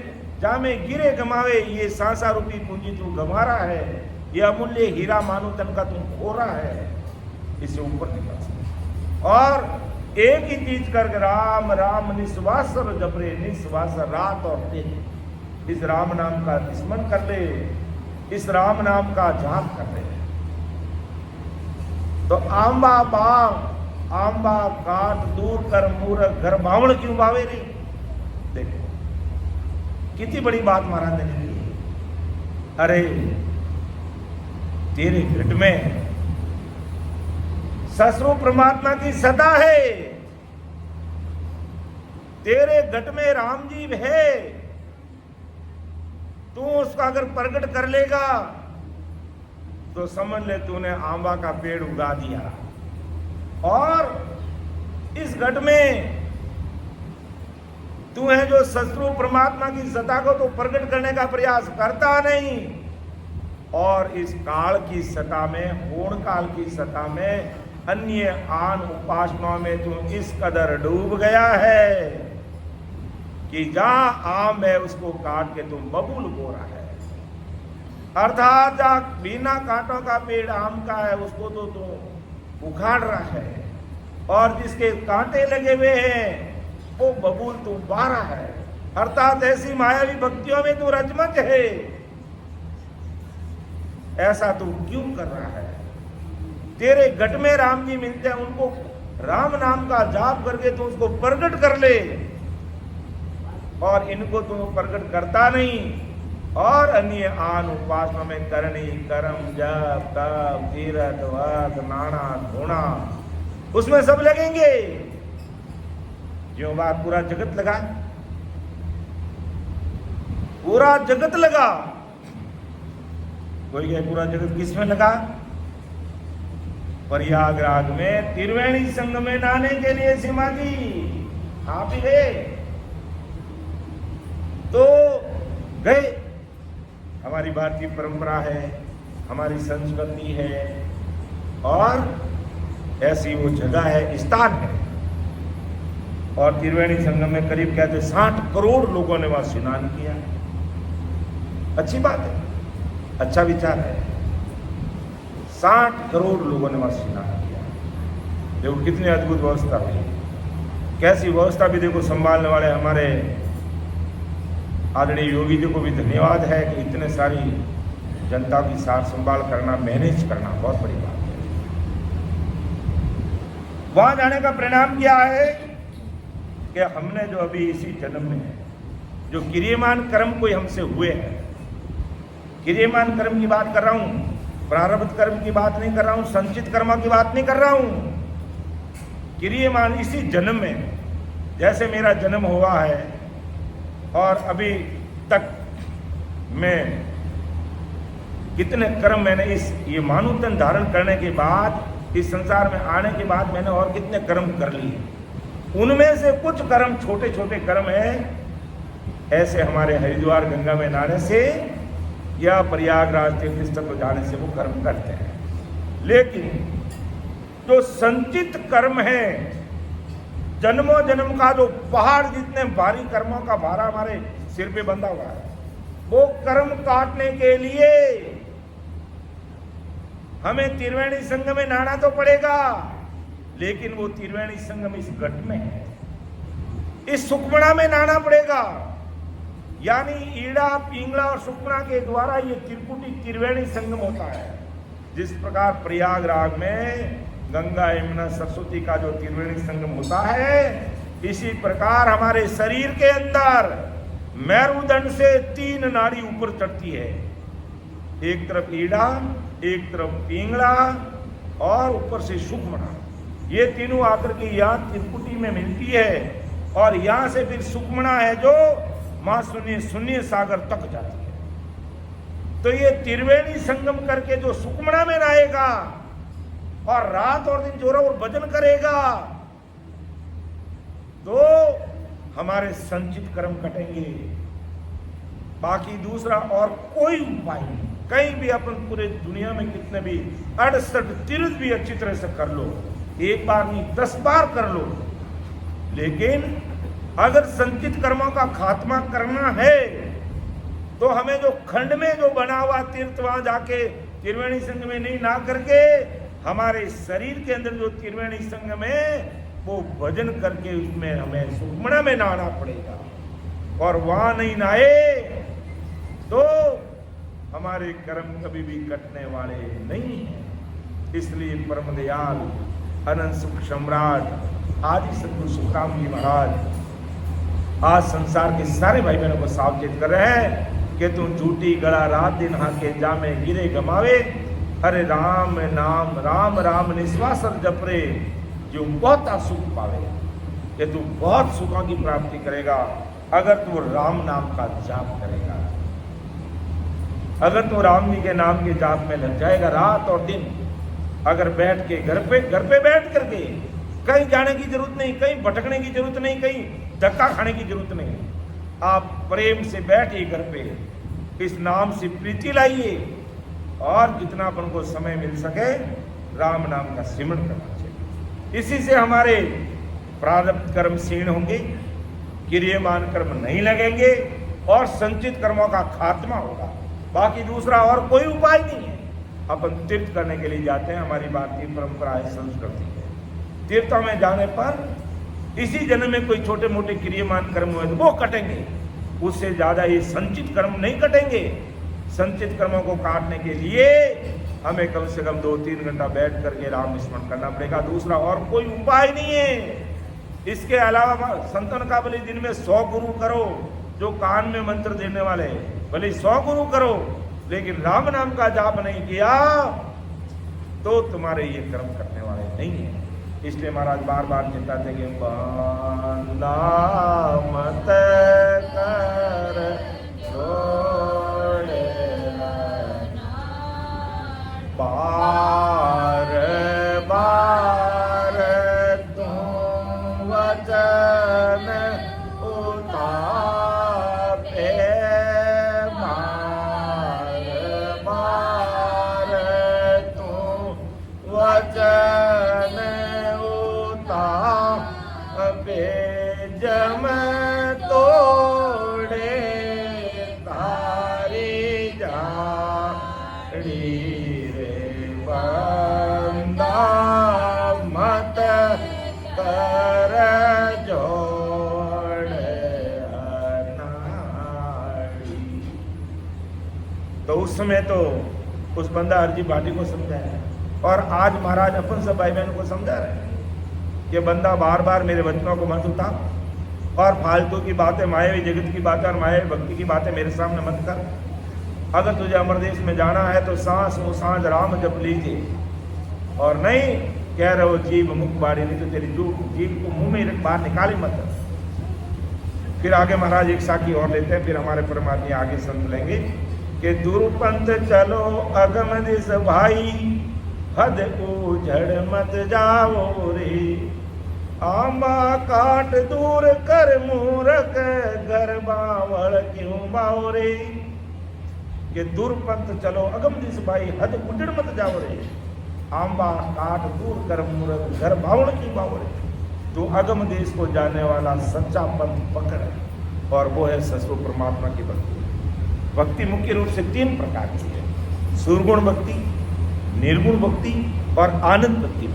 जामे गिरे गमावे, ये सांसा रूपी पूंजी तू गंवा रहा है, ये अमूल्य हीरा मानो तन का तू खो रहा है, इससे ऊपर निकल सकता। और एक ही चीज कर, राम राम निस्वासर जबरे, निस्वासर रात और दिन इस राम नाम का स्मरण कर ले, इस राम नाम का जाप कर ले। तो आंबा बाग आंबा काट दूर कर मूर्ख घर बावण क्यों बावे रे। देखो कितनी बड़ी बात महाराज ने की। अरे तेरे घट में ससुर परमात्मा की सदा है, तेरे घट में राम जी है, तू उसका अगर प्रकट कर लेगा तो समझ ले तूने आंबा का पेड़ उगा दिया। और इस घट में तू है जो ससुर परमात्मा की सत्ता को तो प्रकट करने का प्रयास करता नहीं, और इस काल की सत्ता में, पूर्ण काल की सत्ता में, अन्य आन उपासनाओं में तू इस कदर डूब गया है कि जहां आम है उसको काट के तुम बबूल बो रहा है। अर्थात जहां बिना कांटों का पेड़ आम का है उसको तो तुम उखाड़ रहा है, और जिसके कांटे लगे हुए हैं वो बबूल तू बा रहा है। अर्थात ऐसी मायावी भक्तियों में तू रजमच है। ऐसा तू क्यों कर रहा है? तेरे घट में राम जी मिलते हैं, उनको राम नाम का जाप करके तू उसको प्रकट कर ले, और इनको तू प्रकट करता नहीं, और अन्य आन उपासना में करनी, कर्म जप तप तीर्थ व्रत नाना धोना उसमें सब लगेंगे। जो बात पूरा जगत लगा, पूरा जगत लगा। कोई है पूरा जगत किस में लगा? प्रयागराज में त्रिवेणी संगम में नहाने के लिए सीमा जी आप ही गए तो गए। हमारी भारतीय परंपरा है, हमारी संस्कृति है और ऐसी वो जगह है, स्थान है। और त्रिवेणी संगम में करीब कहते 60 करोड़ लोगों ने वहां स्नान किया। अच्छी बात है, अच्छा विचार है। 60 करोड़ लोगों ने वहां स्नान किया। देखो कितनी अद्भुत व्यवस्था हुई, कैसी व्यवस्था भी देखो। संभालने वाले हमारे आदरणीय योगी जी को भी धन्यवाद है कि इतने सारी जनता की सार संभाल करना, मैनेज करना बहुत बड़ी बात है। वहां जाने का परिणाम क्या है कि हमने जो अभी इसी जन्म में जो क्रियमान कर्म कोई हमसे हुए हैं, क्रियमान कर्म की बात कर रहा हूं, प्रारब्ध कर्म की बात नहीं कर रहा हूं, संचित कर्म की बात नहीं कर रहा हूं। क्रियमान इसी जन्म में, जैसे मेरा जन्म हुआ है और अभी तक मैं कितने कर्म मैंने ये मानव तन धारण करने के बाद, इस संसार में आने के बाद मैंने और कितने कर्म कर लिए। उनमें से कुछ कर्म छोटे छोटे कर्म है, ऐसे हमारे हरिद्वार गंगा में नहाने से या प्रयागराज तीर्थ स्थल को जाने से वो कर्म करते हैं। लेकिन जो संचित कर्म है, जन्मों जन्म का जो पहाड़ जितने भारी कर्मों का भारा हमारे सिर पे बंधा हुआ है, वो कर्म काटने के लिए हमें त्रिवेणी संगम में नहाना तो पड़ेगा। लेकिन वो त्रिवेणी संगम इस घट में है, इस सुखमणा में नहाना पड़ेगा। यानी ईड़ा, पिंगला और सुखमणा के द्वारा ये त्रिकुटी त्रिवेणी संगम होता है। जिस प्रकार प्रयागराज में गंगा, यमुना, सरस्वती का जो त्रिवेणी संगम होता है, इसी प्रकार हमारे शरीर के अंदर मेरुदंड से 3 नाड़ी ऊपर चढ़ती है। एक तरफ ईड़ा, एक तरफ पिंगला और ऊपर से सुखमणा। ये तीनों आकर के यहाँ त्रिकुटी में मिलती है और यहाँ से फिर सुखमणा है जो मां शून्य सागर तक जाती है। तो ये त्रिवेणी संगम करके जो सुखमणा में नहाएगा और रात और दिन जोर और भजन करेगा तो हमारे संचित कर्म कटेंगे। बाकी दूसरा और कोई उपाय नहीं। कहीं भी अपन पूरे दुनिया में कितने भी 68 तीर्थ भी अच्छी तरह से कर लो, एक बार नहीं 10 बार कर लो, लेकिन अगर संचित कर्मों का खात्मा करना है तो हमें जो खंड में जो बना हुआ तीर्थ वहां जाके त्रिवेणी संगम में नहीं ना करके हमारे शरीर के अंदर जो त्रिवेणी संगम है वो भजन करके उसमें हमें सुखमणा में नहाना पड़ेगा। और वहां नहीं नहाए तो हमारे कर्म कभी भी कटने वाले नहीं हैं। इसलिए परम दयाल अनंत सुख सम्राट आदि सद्गुरु सुखराम जी महाराज आज संसार के सारे भाई बहनों को सावचेत कर रहे हैं कि तुम झूठी गला रात दिन हाके जामे गिरे गमावे, हरे राम नाम राम राम निश्वासर जपरे जो बहुत सुख पावे। कि तू बहुत सुखों की प्राप्ति करेगा अगर तू राम नाम का जाप करेगा। अगर तू राम जी के नाम के जाप में लग जाएगा रात और दिन, अगर बैठ के घर पे बैठ करके, कहीं जाने की जरूरत नहीं, कहीं भटकने की जरूरत नहीं, कहीं धक्का खाने की जरूरत नहीं, आप प्रेम से बैठिए घर पे, इस नाम से प्रीति लाइए और जितना अपन को समय मिल सके राम नाम का सिमरण करना चाहिए। इसी से हमारे प्रारब्ध कर्म क्षीण होंगे, क्रियमान कर्म नहीं लगेंगे और संचित कर्मों का खात्मा होगा। बाकी दूसरा और कोई उपाय नहीं है। अपन तीर्थ करने के लिए जाते हैं, हमारी भारतीय परंपरा है, संस्कृति है। तीर्थों में जाने पर इसी जन्म में कोई छोटे मोटे क्रियमान कर्म हुए तो वो कटेंगे, उससे ज्यादा ये संचित कर्म नहीं कटेंगे। संचित कर्मों को काटने के लिए हमें कम से कम 2-3 घंटा बैठ करके राम स्मरण करना पड़ेगा। दूसरा और कोई उपाय नहीं है। इसके अलावा संतन का भले दिन में 100 गुरु करो जो कान में मंत्र देने वाले, भले 100 गुरु करो, लेकिन राम नाम का जाप नहीं किया तो तुम्हारे ये कर्म करने वाले नहीं है। इसलिए महाराज बार बार चिंताते कि बांधा मत कर छोड़े पार समय तो उस बंदा हरजी भाटी को समझाया, और आज महाराज अपन सब भाई बहनों को समझा रहे हैं कि बंदा बार बार मेरे वचनों को मत उतार, और फालतू की बातें, मायावी जगत की बातें और मायावी भक्ति की बातें मेरे सामने मत कर। अगर तुझे अमरदेश में जाना है तो सांस वो सांझ राम जप लीजिए, और नहीं कह रहे हो जीव मुख बाड़ी, नहीं तो तेरी जीव को मुंह में बाहर निकाली मत। फिर आगे महाराज एक साखी और लेते हैं, फिर हमारे परमात्मा आगे संत लेंगे कि दुर्पंथ चलो अगम दिस भाई, हद उजड़ मत जाओ रे, आंबा काट दूर कर मूरख, घर बावड़ क्यों बाओ रे। कि दुर्पंथ चलो अगम दिस भाई, हद उजड़ मत जाओ रे, आंबा काट दूर कर मूरख, घर बावड़ क्यों बाओ रे। तो अगम देश को जाने वाला सच्चा पंथ पकड़ है, और वो है ससुर परमात्मा की भक्ति। भक्ति मुख्य रूप से 3 प्रकार की है, सुरगुण भक्ति, निर्गुण भक्ति और आनंद भक्ति।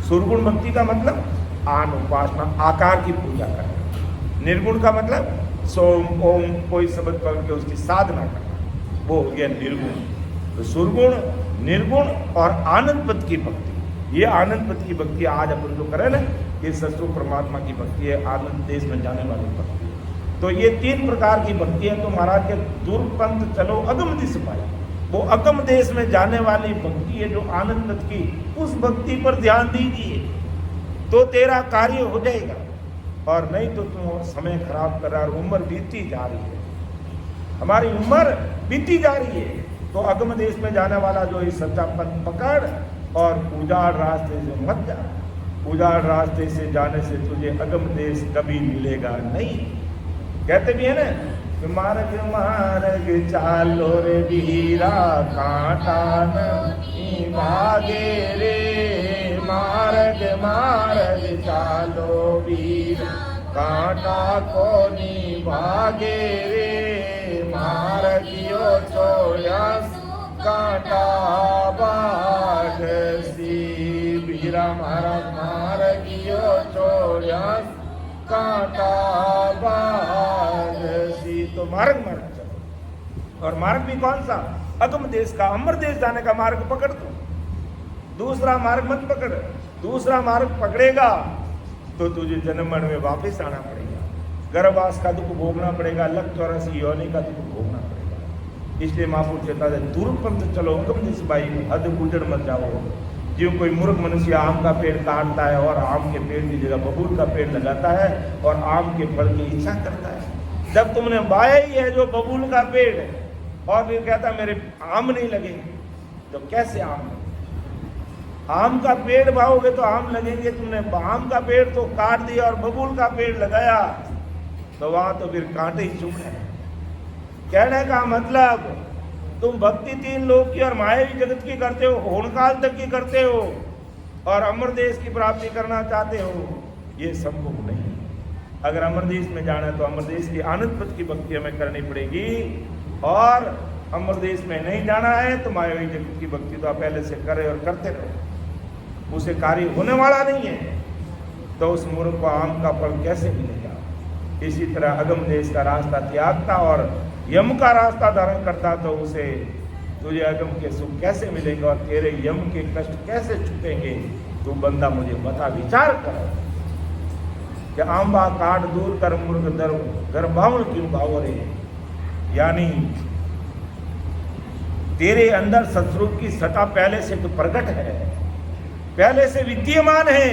सुरगुण भक्ति का मतलब आन उपासना, आकार की पूजा करना। निर्गुण का मतलब सोम ओम कोई शब्द पढ़ के उसकी साधना करना, वो हो गया निर्गुण। तो सुरगुण, निर्गुण और आनंद पद की भक्ति, ये आनंद पद की भक्ति आज अपन जो करें ना, ये ससुर परमात्मा की भक्ति है, आनंद देश में जाने वाली भक्ति। तो ये 3 प्रकार की भक्ति है। तो महाराज के दुर्पंथ चलो अगम दिस भाई, वो अगम देश में जाने वाली भक्ति है जो आनंद पद की, उस भक्ति पर ध्यान दीजिए तो तेरा कार्य हो जाएगा, और नहीं तो तुम समय खराब कर रहा है, उम्र बीतती जा रही है, हमारी उम्र बीती जा रही है। तो अगम देश में जाने वाला जो इस सच्चा पथ पकड़, और उजाड़ रास्ते से मत जा। उजाड़ रास्ते से जाने से तुझे अगम देश कभी मिलेगा नहीं। कहते भी है ना कि मार्ग मार्ग चालो रे वीरा, कांटा नहीं भागे रे, मार्ग मार्ग चालो वीरा, कांटा को नहीं भागे रे, मार्गियो छोड़ा कांटा बाढ़ सी, वीरा महाराज मार्गियो छोड़ा कांटा बाढ़ सी। तो मार्ग मार्ग चलो, और मार्ग भी कौन सा? अगम देश का, अमर देश जाने का मार्ग पकड़ दो, दूसरा मार्ग मत पकड़। दूसरा मार्ग पकड़ेगा तो तुझे जन्म मरण में वापस आना पड़ेगा, गर्भवास का दुख भोगना पड़ेगा, लक 84 योनि का दुख भोगना पड़ेगा। इसलिए महापुरुष कहता है दुर्पंथ चलो अगम दिस भाई, हद उजड़ मत जाओ। जो कोई मूर्ख मनुष्य आम का पेड़ काटता है और आम के पेड़ की जगह बबूल का पेड़ लगाता है और आम के फल की इच्छा करता है, जब तुमने बाया ही है जो बबूल का पेड़ और फिर कहता मेरे आम नहीं लगे, तो कैसे आम? आम का पेड़ बाओगे तो आम लगेंगे। तुमने आम का पेड़ तो काट दिया और बबूल का पेड़ लगाया, तो वहां तो फिर कांटे ही चुभ है। कहने का मतलब तुम भक्ति 3 लोक की और मायावी जगत की करते हो, होनकाल तक की करते हो, और अमर देश की प्राप्ति करना चाहते हो, ये संभव नहीं। अगर अमर देश में जाना है तो अमर देश की आनंद पथ की भक्ति हमें करनी पड़ेगी, और अमर देश में नहीं जाना है तो मायावी जगत की भक्ति तो आप पहले से करे और करते रहो, उसे कार्य होने वाला नहीं है, तो उस मूर्ख को आम का फल कैसे मिलेगा? इसी तरह अगम देश का रास्ता त्यागता और यम का रास्ता धारण करता तो उसे तुझे अगम के सुख कैसे मिलेगा और तेरे यम के कष्ट कैसे छूटेंगे? तू बंदा मुझे बता, विचार कर कि आंबा काट दूर कर मूर्ख दर गर्भावण क्यों भाव रे। यानी तेरे अंदर सतरूप की सत्ता पहले से तो प्रकट है, पहले से विद्यमान है,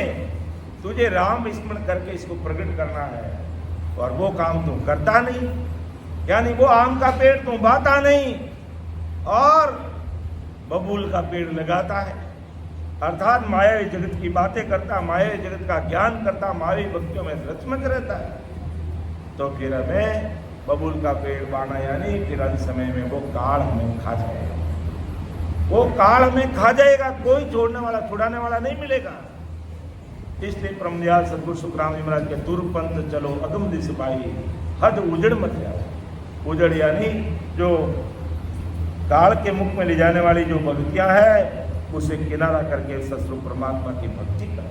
तुझे राम स्मरण करके इसको प्रकट करना है, और वो काम तू करता नहीं। यानी वो आम का पेड़ तू बाता नहीं और बबूल का पेड़ लगाता है, अर्थात मायावी जगत की बातें करता, मायावी जगत का ज्ञान करता, मायावी भक्तियों में रचमच रहता है। तो फिर हमें बबूल का पेड़ बाना, यानी फिर अंत समय में वो काल हमें खा जाएगा, वो काल हमें खा जाएगा, कोई छोड़ने वाला छुड़ाने वाला नहीं मिलेगा। इसलिए परमदयाल सद्गुरु सुखराम जी महाराज के दुर्पंथ चलो अगम दिस भाई, हद उजड़ मत जाओ। उजड़ यानी जो काल के मुख में ले जाने वाली जो भक्तियां है, उसे किनारा करके ससुर परमात्मा की भक्ति कर,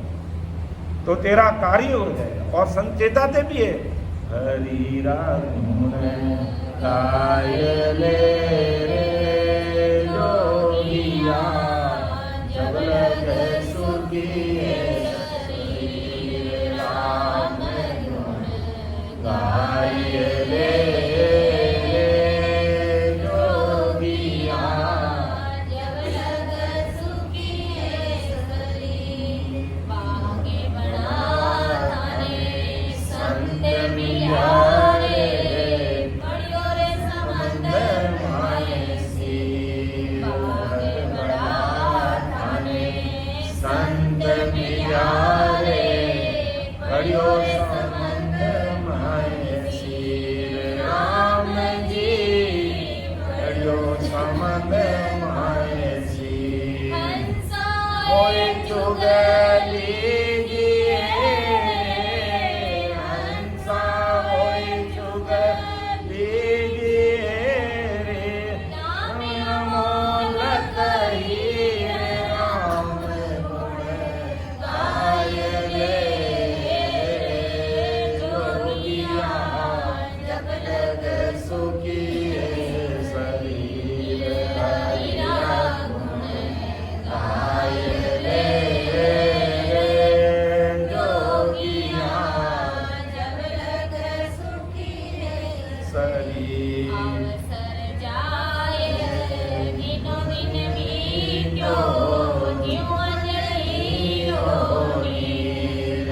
तो तेरा कार्य हो जाएगा। और संचेताते भी है, हरि राम गाय ले रे जोगिया जब लगे सुखी शरीर राम गुण गाए ले जोगिया जब लग सुखी शरीर बागे बड़ा थाने संत मिला रे पड़ियो रे समंद माए सी बागे बड़ा थाने संत मिला रे पढ़ियो संबंध माए श्री राम जी पढ़ियो संबंध माए श्री हंसा कोई चुगली हंसा कोई चुगली रे नमो लखई राम गुण गाय ले जोगिया जब लग सुखी शरीर हरिया गुण गाय ले जोगिया जब लग सुखी शरीर अवसर जाए दिनो दिन बीत्यो क्यों अंजलि होगी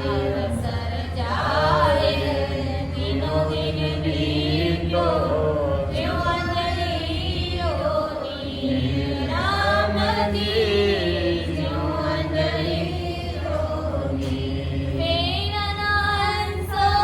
अवसर जाए दिनो दिन बीत्यो क्यों अंजलि होगी राम जी क्यों अंजलि होगी मेरा नाम सो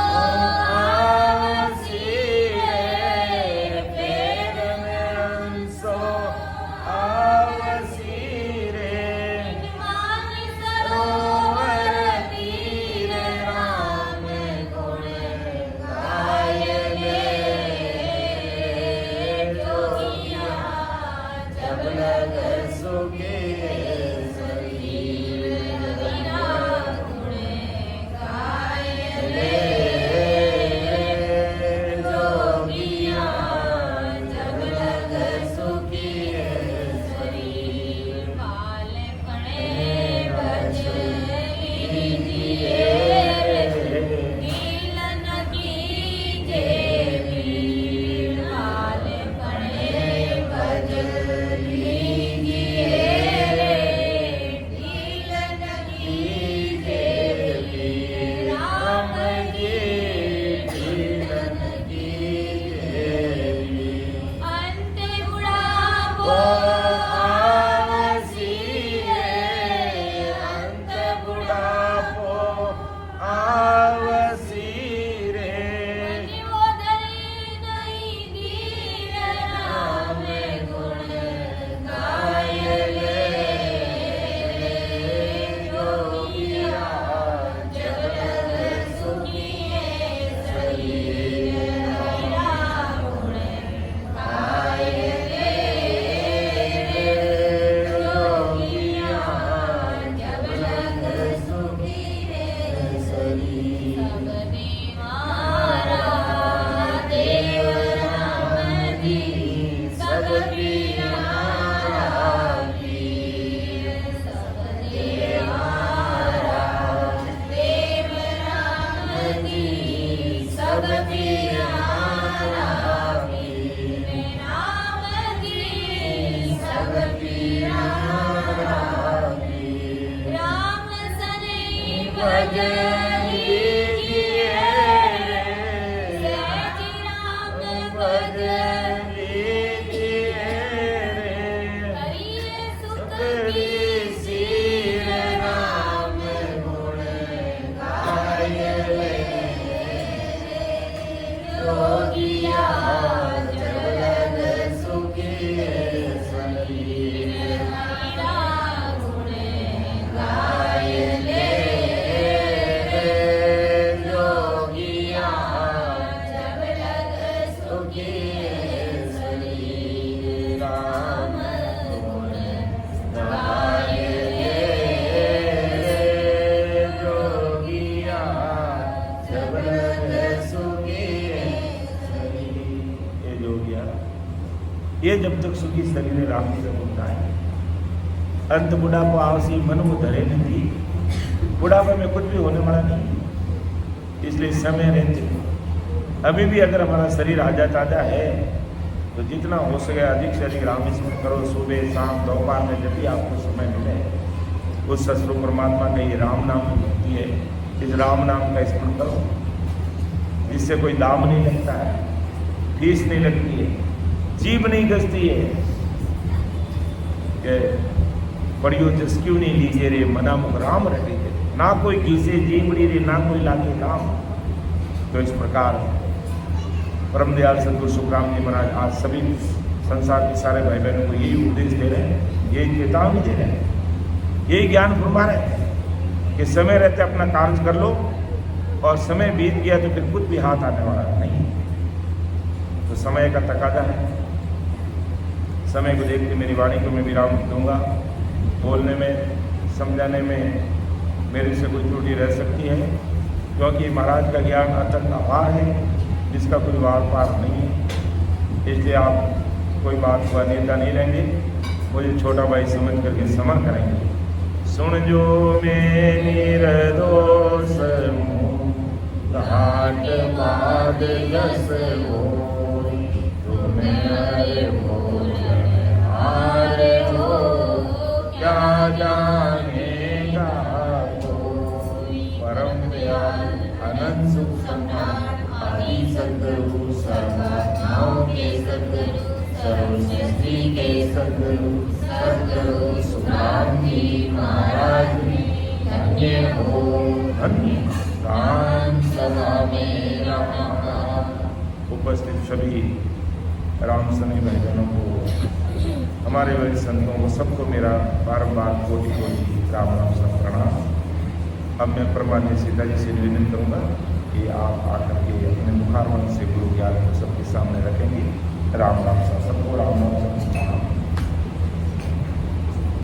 ये जब तक सुखी शरीर राम जी का होता है अंत बुढ़ापा आवसी मन में धरे नहीं, बुढ़ापे में कुछ भी होने वाला नहीं, इसलिए समय रहते अभी भी अगर हमारा शरीर आजा ताजा है तो जितना हो सके अधिक से अधिक राम स्मरण करो, सुबह शाम दोपहर में जब भी आपको समय मिले उस सतगुरु परमात्मा का ये राम नाम की भक्ति है, इस राम नाम का स्मरण करो, इससे कोई दाम नहीं लगता है, फीस नहीं लगती है, जीभ नहीं घसती है कि पढ़ियो जस क्यों नहीं लीजिए रे मना मुख राम रटे थे, ना कोई घीसे जीवड़ी रे ना कोई लागे राम। तो इस प्रकार परम दयाल सतगुरु सुखराम जी महाराज आज सभी संसार के सारे भाई बहनों को यही उपदेश दे रहे हैं, यही चेतावनी दे रहे हैं, यही ज्ञान फरमा रहे हैं कि समय रहते अपना कार्य कर लो और समय बीत गया तो फिर कुछ भी हाथ आने वाला नहीं। तो समय का तकाजा है, समय को देख के मेरी वाणी को मैं विराम दूंगा। बोलने में समझाने में मेरे से कोई त्रुटि रह सकती है, क्योंकि महाराज का ज्ञान अतंत अपार है जिसका कोई वार पार नहीं है, इसलिए आप कोई बात को अनियता नहीं लेंगे, मुझे छोटा भाई समझ करके क्षमा करेंगे। सुन जो मैं निर्दोष घाट बाद जस होई, तुम नर भोजन हार हो, क्या जानेगा कोई। परम दयाल अनंत सुख सम्मान आदि सद्गुरु सर्वात्माओं के सद्गुरु सर्वसृष्टि के सद्गुरु सद्गुरु सुखराम जी महाराज धन्य हो, धन्य राम सभा में राम। उपस्थित सभी राम सनी भाई बहनों को, हमारे बड़े संतों को, सबको मेरा बारंबार कोटि कोटि राम राम सा प्रणाम। अब मैं परमात्मा सीता जी से निवेदन करूँगा कि आप आकर के अपने मुखारवन